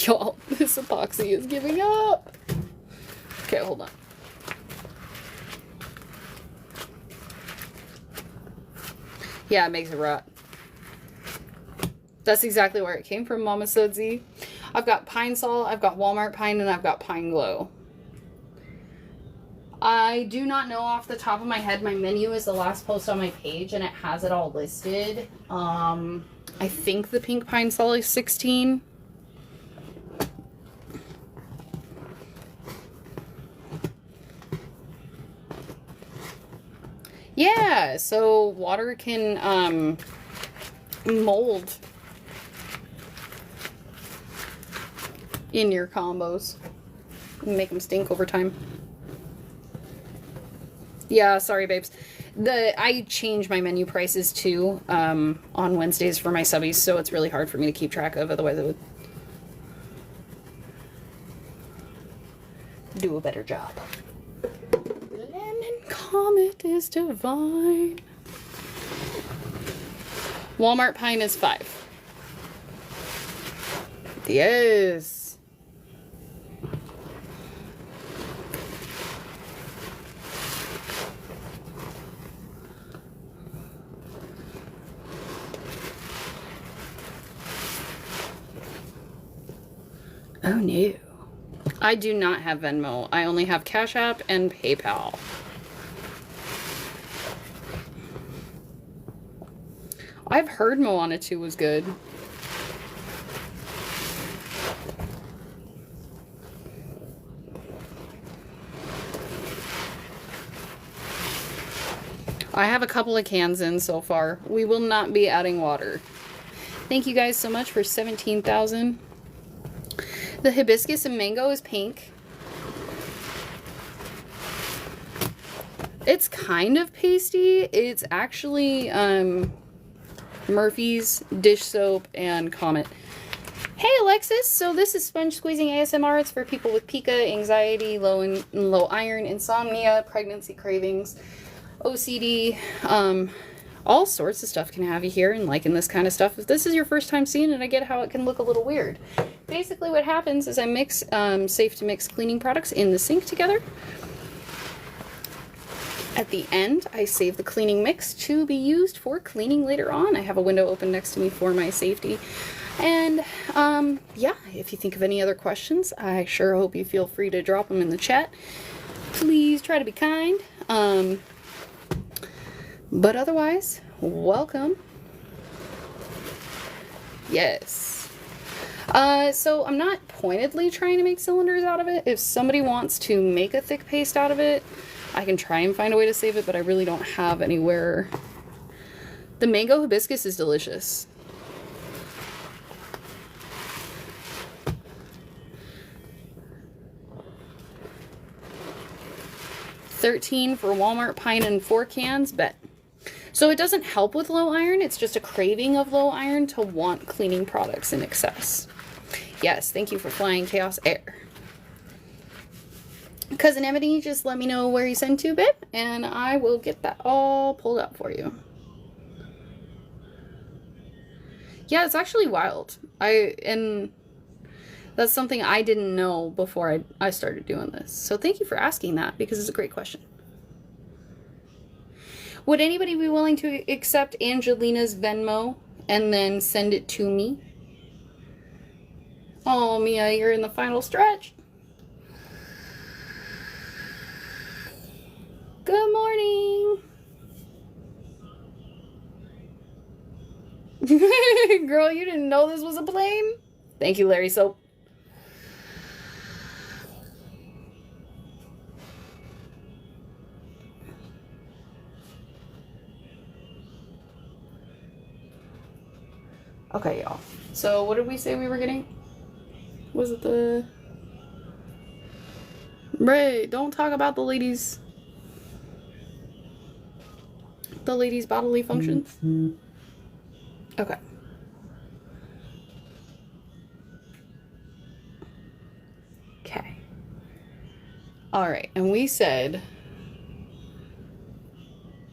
Y'all, this epoxy is giving up. Okay, hold on. Yeah, it makes it rot. That's exactly where it came from, Mama Sudsy. I've got Pine Sol, I've got Walmart Pine, and I've got Pine Glow. I do not know off the top of my head. My menu is the last post on my page, and it has it all listed. I think the pink Pine Sol is $16. Yeah, so water can mold in your combos and make them stink over time. Yeah, sorry babes. I change my menu prices too on Wednesdays for my subbies, so it's really hard for me to keep track of, otherwise I would do a better job. Lemon Comet is divine. Walmart pine is 5. Yes. Oh no. I do not have Venmo. I only have Cash App and PayPal. I've heard Moana 2 was good. I have a couple of cans in so far. We will not be adding water. Thank you guys so much for 17,000. The hibiscus and mango is pink. It's kind of pasty. It's actually Murphy's dish soap and Comet. Hey Alexis, so this is sponge squeezing ASMR. It's for people with pica, anxiety, low iron, insomnia, pregnancy cravings, OCD, all sorts of stuff can have you here and liking this kind of stuff. If this is your first time seeing it, I get how it can look a little weird. Basically what happens is I mix safe to mix cleaning products in the sink together. At the end, I save the cleaning mix to be used for cleaning later on. I have a window open next to me for my safety. And yeah, if you think of any other questions, I sure hope you feel free to drop them in the chat. Please try to be kind. But otherwise, welcome. Yes. So I'm not pointedly trying to make cylinders out of it. If somebody wants to make a thick paste out of it, I can try and find a way to save it, but I really don't have anywhere. The mango hibiscus is delicious. $13 for Walmart pine and 4 cans, bet. So it doesn't help with low iron, it's just a craving of low iron to want cleaning products in excess. Yes, thank you for flying Chaos Air. Cousin Ebony, just let me know where you send to, babe, and I will get that all pulled up for you. Yeah, it's actually wild. And that's something I didn't know before I started doing this. So thank you for asking that, because it's a great question. Would anybody be willing to accept Angelina's Venmo and then send it to me? Oh, Mia, you're in the final stretch. Good morning. Girl, you didn't know this was a plane? Thank you, Larry Soap. Okay, y'all. So what did we say we were getting? Was it the... Right, don't talk about the ladies' bodily functions. Mm-hmm. Okay. Okay. All right, and we said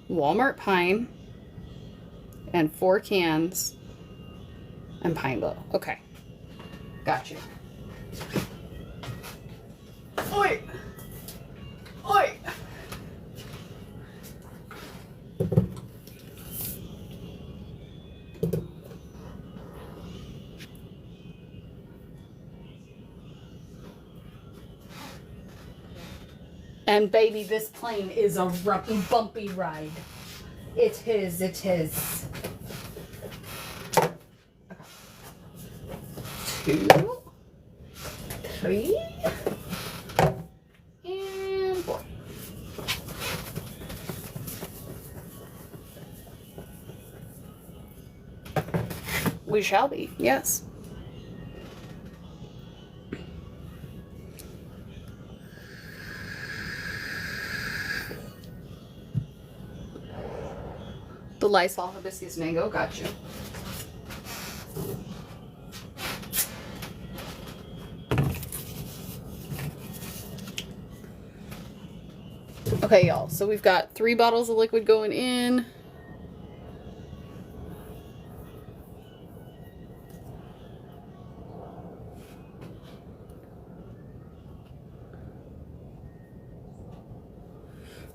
Walmart pine and 4 cans and pine bow. Okay. Got you. Oi! Oi! And baby, this plane is a bumpy ride. It is, it is. Okay. 2, 3, and 4. We shall be, yes. The Lysol hibiscus mango, got you. Okay. Okay, y'all, so we've got 3 bottles of liquid going in.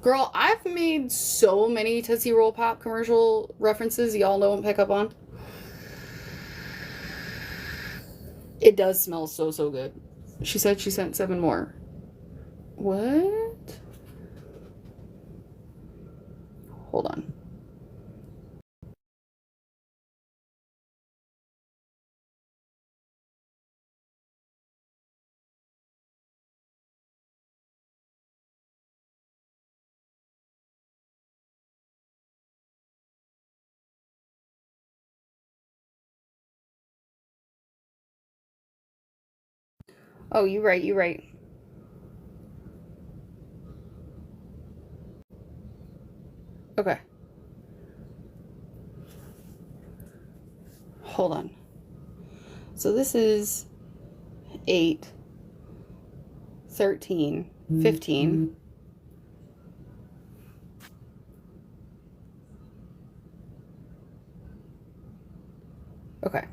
Girl, I've made so many Tootsie Roll Pop commercial references y'all don't pick up on. It does smell so, so good. She said she sent 7 more. What? Hold on. Oh, you right, you right. Okay. Hold on. So this is 8, 13, 15. Okay.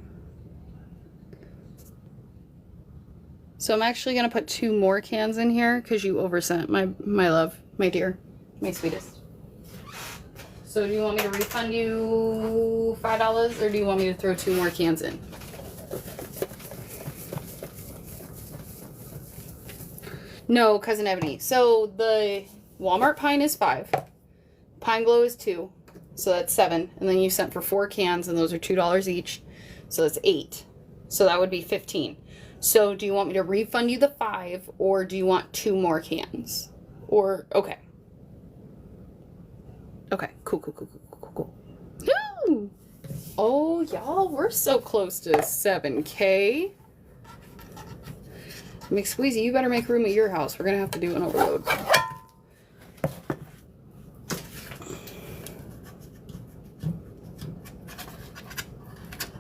So I'm actually going to put 2 more cans in here because you oversent, my love, my dear, my sweetest. So do you want me to refund you $5 or do you want me to throw 2 more cans in? No, Cousin Ebony. So the Walmart Pine is 5. Pine Glow is 2. So that's 7. And then you sent for 4 cans and those are $2 each. So that's 8. So that would be 15. So do you want me to refund you the 5 or do you want 2 more cans? Or, okay. Okay, cool. Woo! Oh, y'all, we're so close to 7K. McSqueezy, you better make room at your house. We're gonna have to do an overload.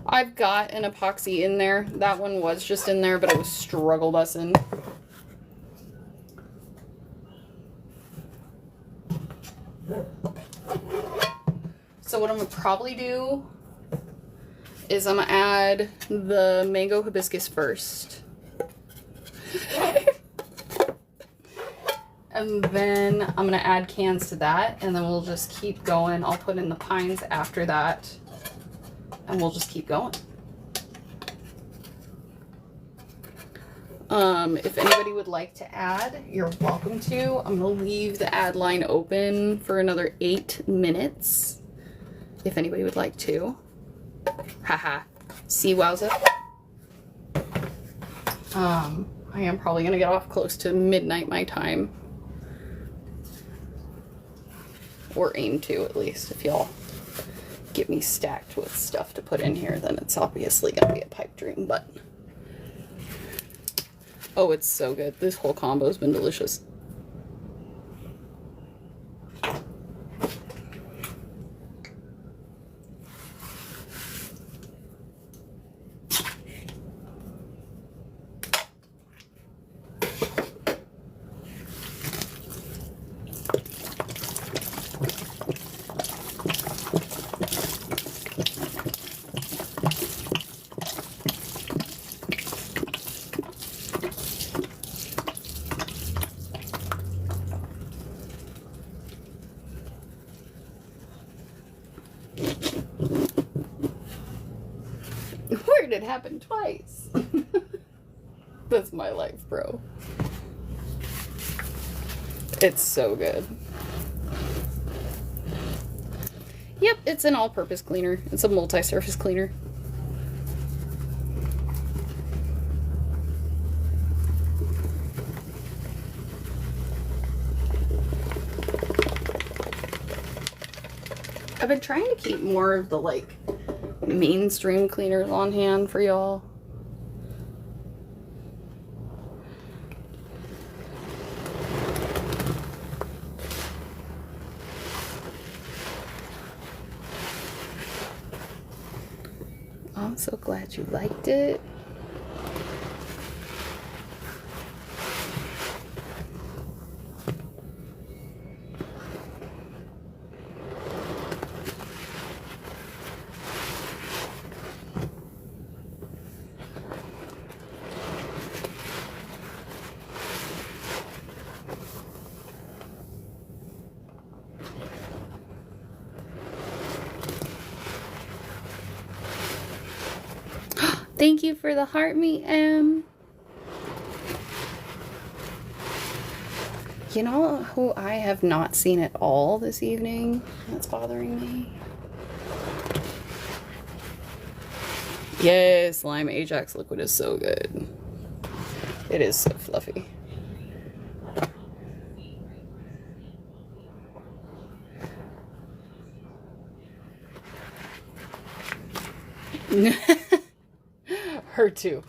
I've got an epoxy in there. That one was just in there, but it was struggle bussing. So what I'm gonna probably do is I'm gonna add the mango hibiscus first. And then I'm gonna add cans to that, and then we'll just keep going. I'll put in the pines after that, and we'll just keep going. If anybody would like to add, you're welcome to. I'm gonna leave the ad line open for another 8 minutes. If anybody would like to. Haha. See, wowza. I am probably gonna get off close to midnight my time. Or aim to, at least. If y'all get me stacked with stuff to put in here, then it's obviously gonna be a pipe dream, but oh, it's so good. This whole combo's been delicious. Where did it happen twice? That's my life, bro. It's so good. Yep, it's an all-purpose cleaner. It's a multi-surface cleaner. I've been trying to keep more of the, like, mainstream cleaners on hand for y'all. I'm so glad you liked it. Thank you for the heart, me M. You know who I have not seen at all this evening? That's bothering me. Yes, Lime Ajax liquid is so good. It is so fluffy. Her too.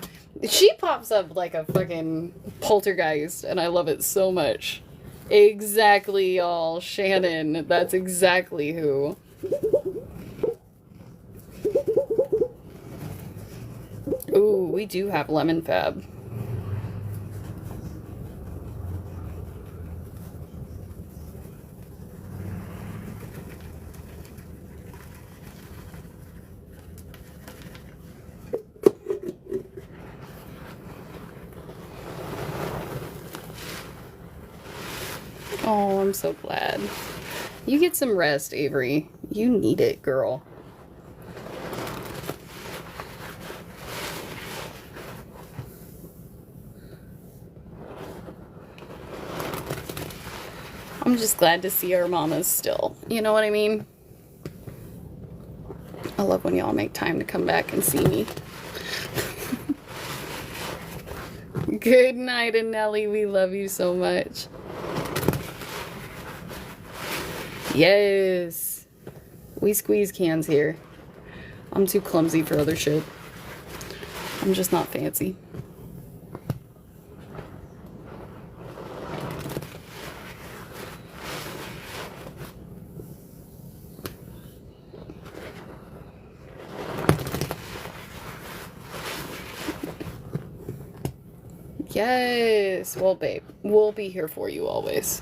She pops up like a fucking poltergeist, and I love it so much. Exactly, y'all. Shannon. That's exactly who. Ooh, we do have lemon fab. Oh, I'm so glad. You get some rest, Avery. You need it, girl. I'm just glad to see our mamas still. You know what I mean? I love when y'all make time to come back and see me. Good night, Anneli. We love you so much. Yes. We squeeze cans here. I'm too clumsy for other shit. I'm just not fancy. Yes. Well, babe, we'll be here for you always.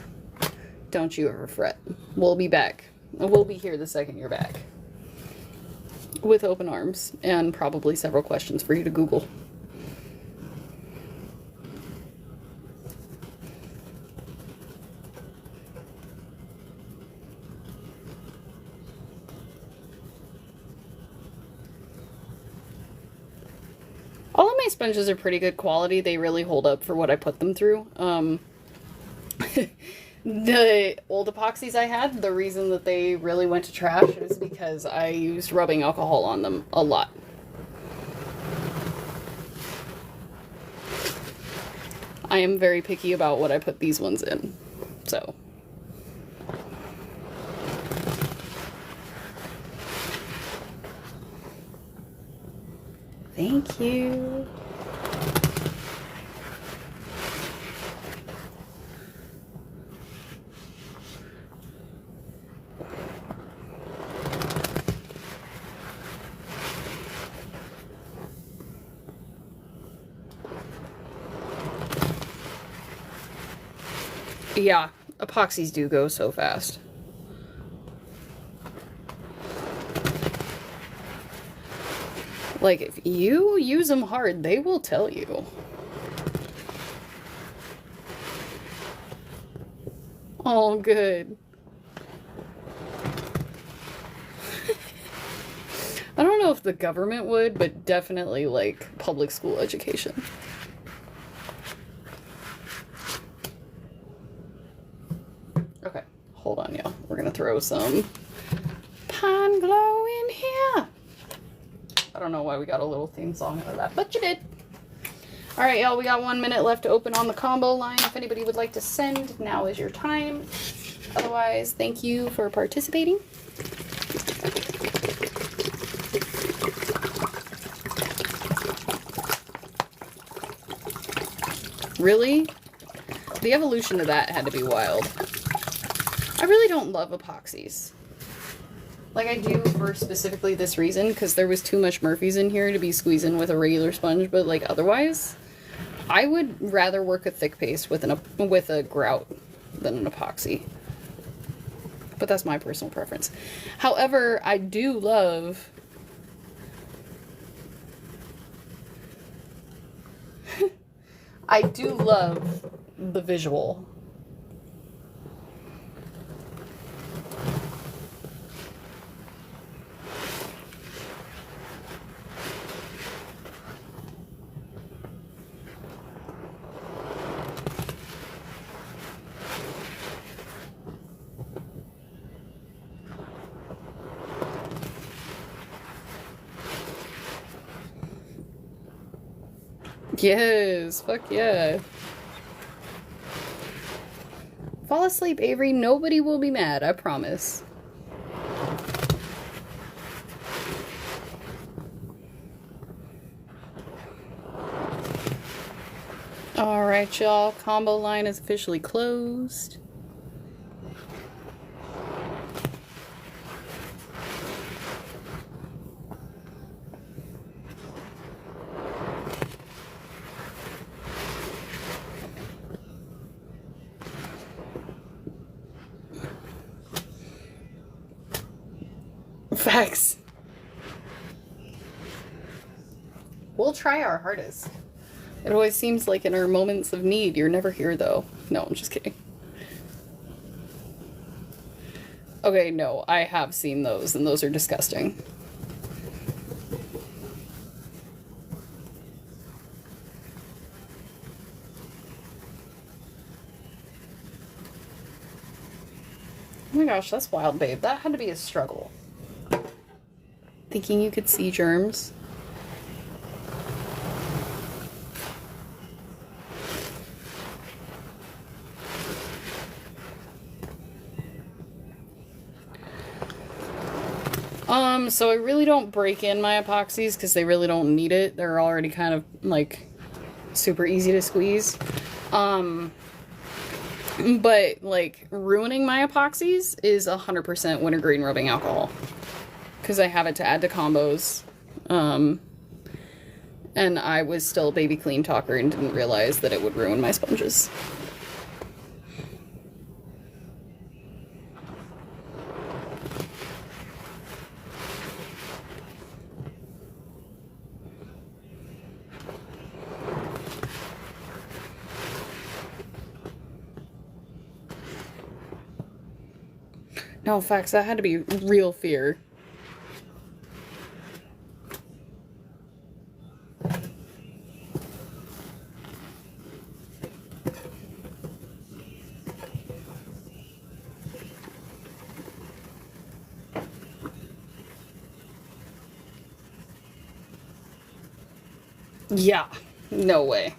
Don't you ever fret. We'll be back. We'll be here the second you're back. With open arms and probably several questions for you to Google. All of my sponges are pretty good quality. They really hold up for what I put them through. The old epoxies I had, the reason that they really went to trash is because I used rubbing alcohol on them a lot. I am very picky about what I put these ones in, so. Thank you. Yeah, epoxies do go so fast. Like, if you use them hard, they will tell you. Oh, good. I don't know if the government would, but definitely, like, public school education. Okay, hold on, y'all. We're gonna throw some Pine Glow in here. I don't know why we got a little theme song out of that, but you did. All right, y'all, we got 1 minute left to open on the combo line. If anybody would like to send, now is your time. Otherwise, thank you for participating. Really? The evolution of that had to be wild. I really don't love epoxies. Like I do for specifically this reason, because there was too much Murphy's in here to be squeezing with a regular sponge, but like otherwise, I would rather work a thick paste with a grout than an epoxy. But that's my personal preference. However, I do love I do love the visual. Yes, fuck yeah. Fall asleep, Avery. Nobody will be mad, I promise. Alright, y'all. Combo line is officially closed. Facts. We'll try our hardest. It always seems like in our moments of need, you're never here, though. No, I'm just kidding. Okay, no, I have seen those, and those are disgusting. Oh my gosh, that's wild, babe. That had to be a struggle. Thinking you could see germs. So I really don't break in my epoxies because they really don't need it. They're already kind of, like, super easy to squeeze. But, like, ruining my epoxies is 100% wintergreen rubbing alcohol. Because I have it to add to combos. And I was still a baby clean talker and didn't realize that it would ruin my sponges. No, facts, that had to be real fear. Yeah, no way.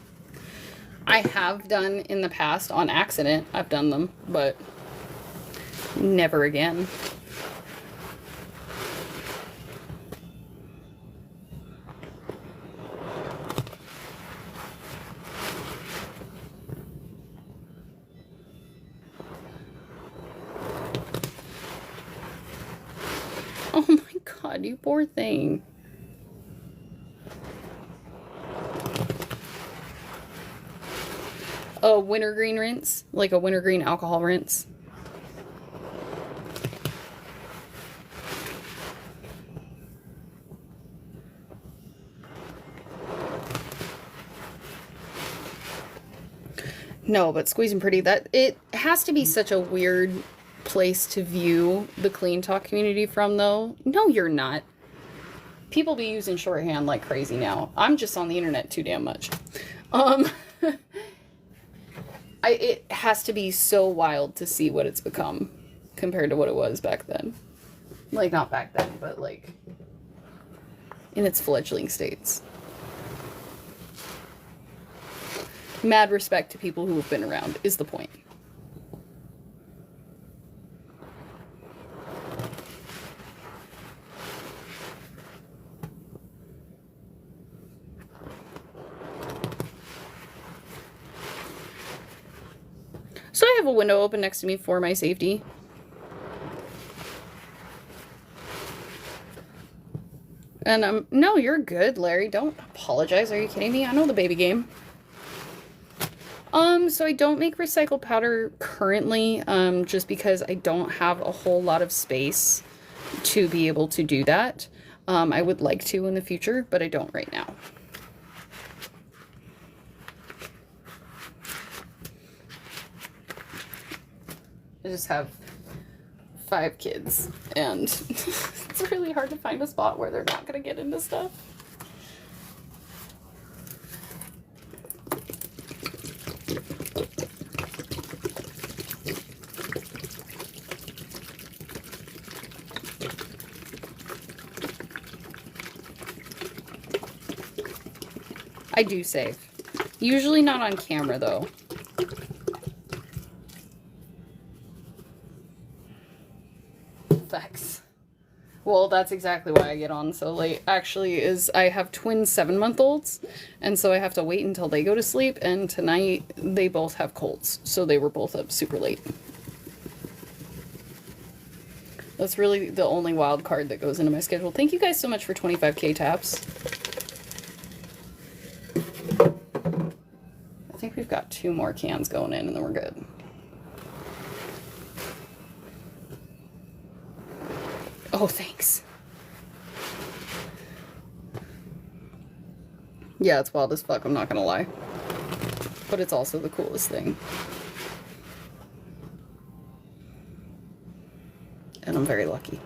I have done in the past on accident. I've done them, but never again. Oh my god, you poor thing. A wintergreen rinse, like a wintergreen alcohol rinse. No, but Squeezing Pretty, that it has to be such a weird place to view the clean talk community from, though. No, you're not. People be using shorthand like crazy now. I'm just on the internet too damn much. It has to be so wild to see what it's become compared to what it was back then. Like, not back then, but like in its fledgling states. Mad respect to people who have been around is the point. So I have a window open next to me for my safety. And no, you're good, Larry. Don't apologize. Are you kidding me? I know the baby game. So I don't make recycled powder currently, just because I don't have a whole lot of space to be able to do that. I would like to in the future, but I don't right now. I just have 5 kids, and it's really hard to find a spot where they're not going to get into stuff. I do save. Usually not on camera, though. Facts. Well, that's exactly why I get on so late. Actually, is I have twin 7-month-olds, and so I have to wait until they go to sleep, and tonight they both have colds, so they were both up super late. That's really the only wild card that goes into my schedule. Thank you guys so much for 25K taps. I think we've got 2 more cans going in, and then we're good. Oh, thanks. Yeah, it's wild as fuck, I'm not gonna lie. But it's also the coolest thing. And I'm very lucky.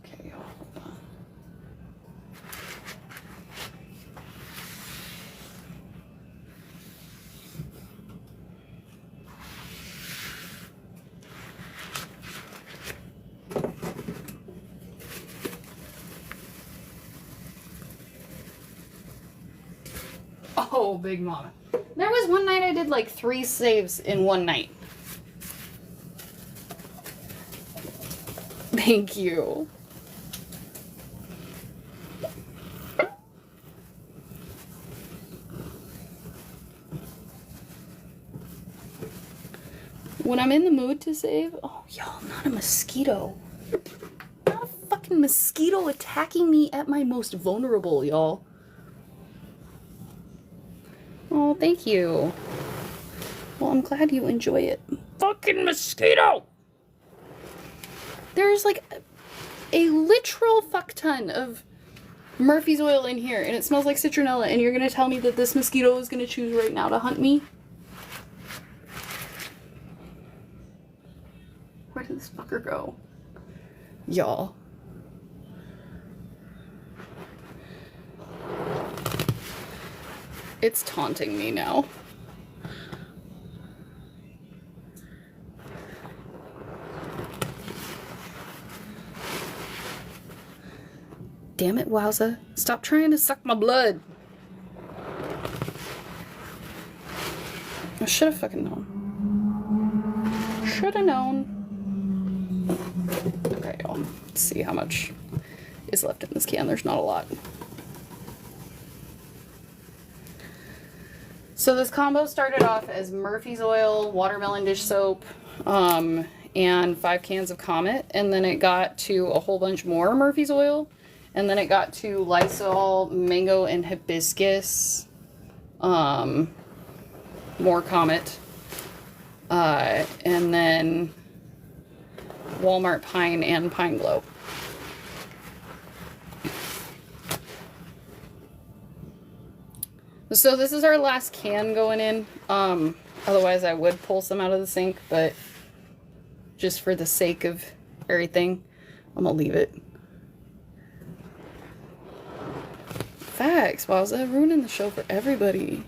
Okay, hold on. Oh, big mama. There was one night I did like 3 saves in one night. Thank you. When I'm in the mood to save, oh, y'all, not a mosquito. Not a fucking mosquito attacking me at my most vulnerable, y'all. Oh, thank you. Well, I'm glad you enjoy it. Fucking mosquito! There's like a literal fuck ton of Murphy's oil in here, and it smells like citronella, and you're gonna tell me that this mosquito is gonna choose right now to hunt me? Where did this fucker go? Y'all. It's taunting me now. Damn it, Wowza. Stop trying to suck my blood. I should have fucking known. Should have known. Okay, y'all. Let's see how much is left in this can. There's not a lot. So this combo started off as Murphy's oil, watermelon dish soap, and 5 cans of Comet, and then it got to a whole bunch more Murphy's oil, and then it got to Lysol, mango, and hibiscus, more Comet, and then Walmart Pine and Pine Glow. So this is our last can going in. Otherwise I would pull some out of the sink, but just for the sake of everything, I'm gonna leave it. Facts. Wow, is that ruining the show for everybody?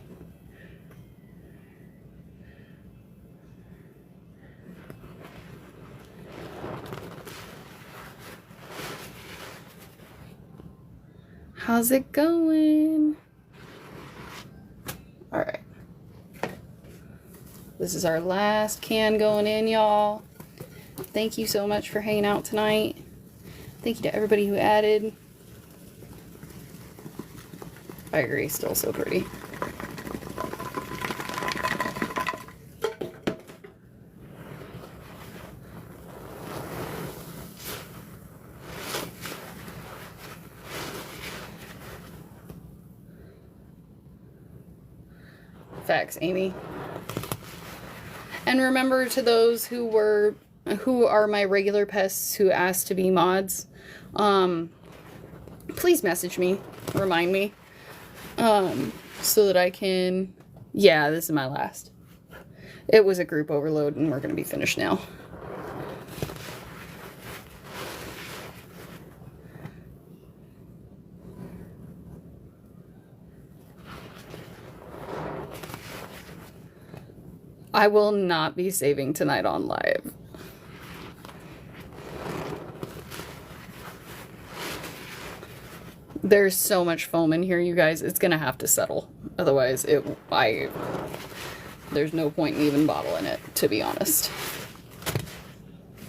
How's it going? Alright. This is our last can going in, y'all. Thank you so much for hanging out tonight. Thank you to everybody who added. I agree, still so pretty. Facts, Amy. And remember, to those who are my regular pests who asked to be mods, please message me, remind me, so that I can, yeah, this is my last. It was a group overload and we're gonna be finished now. I will not be saving tonight on live. There's so much foam in here, you guys. It's gonna have to settle. Otherwise, there's no point in even bottling it, to be honest.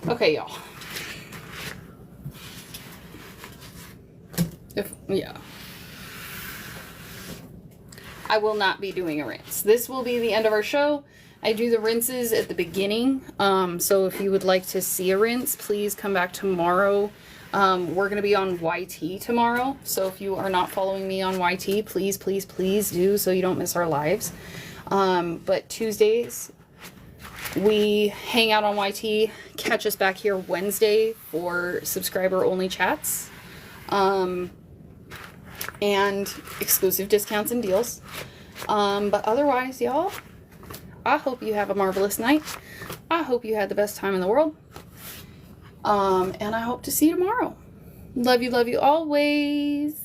Okay, y'all. Yeah. I will not be doing a rinse. This will be the end of our show. I do the rinses at the beginning. So if you would like to see a rinse, please come back tomorrow. We're going to be on YT tomorrow. So if you are not following me on YT, please, please, please do so you don't miss our lives. But Tuesdays, we hang out on YT. Catch us back here Wednesday for subscriber-only chats. And exclusive discounts and deals. But otherwise, y'all, I hope you have a marvelous night. I hope you had the best time in the world. And I hope to see you tomorrow. Love you always.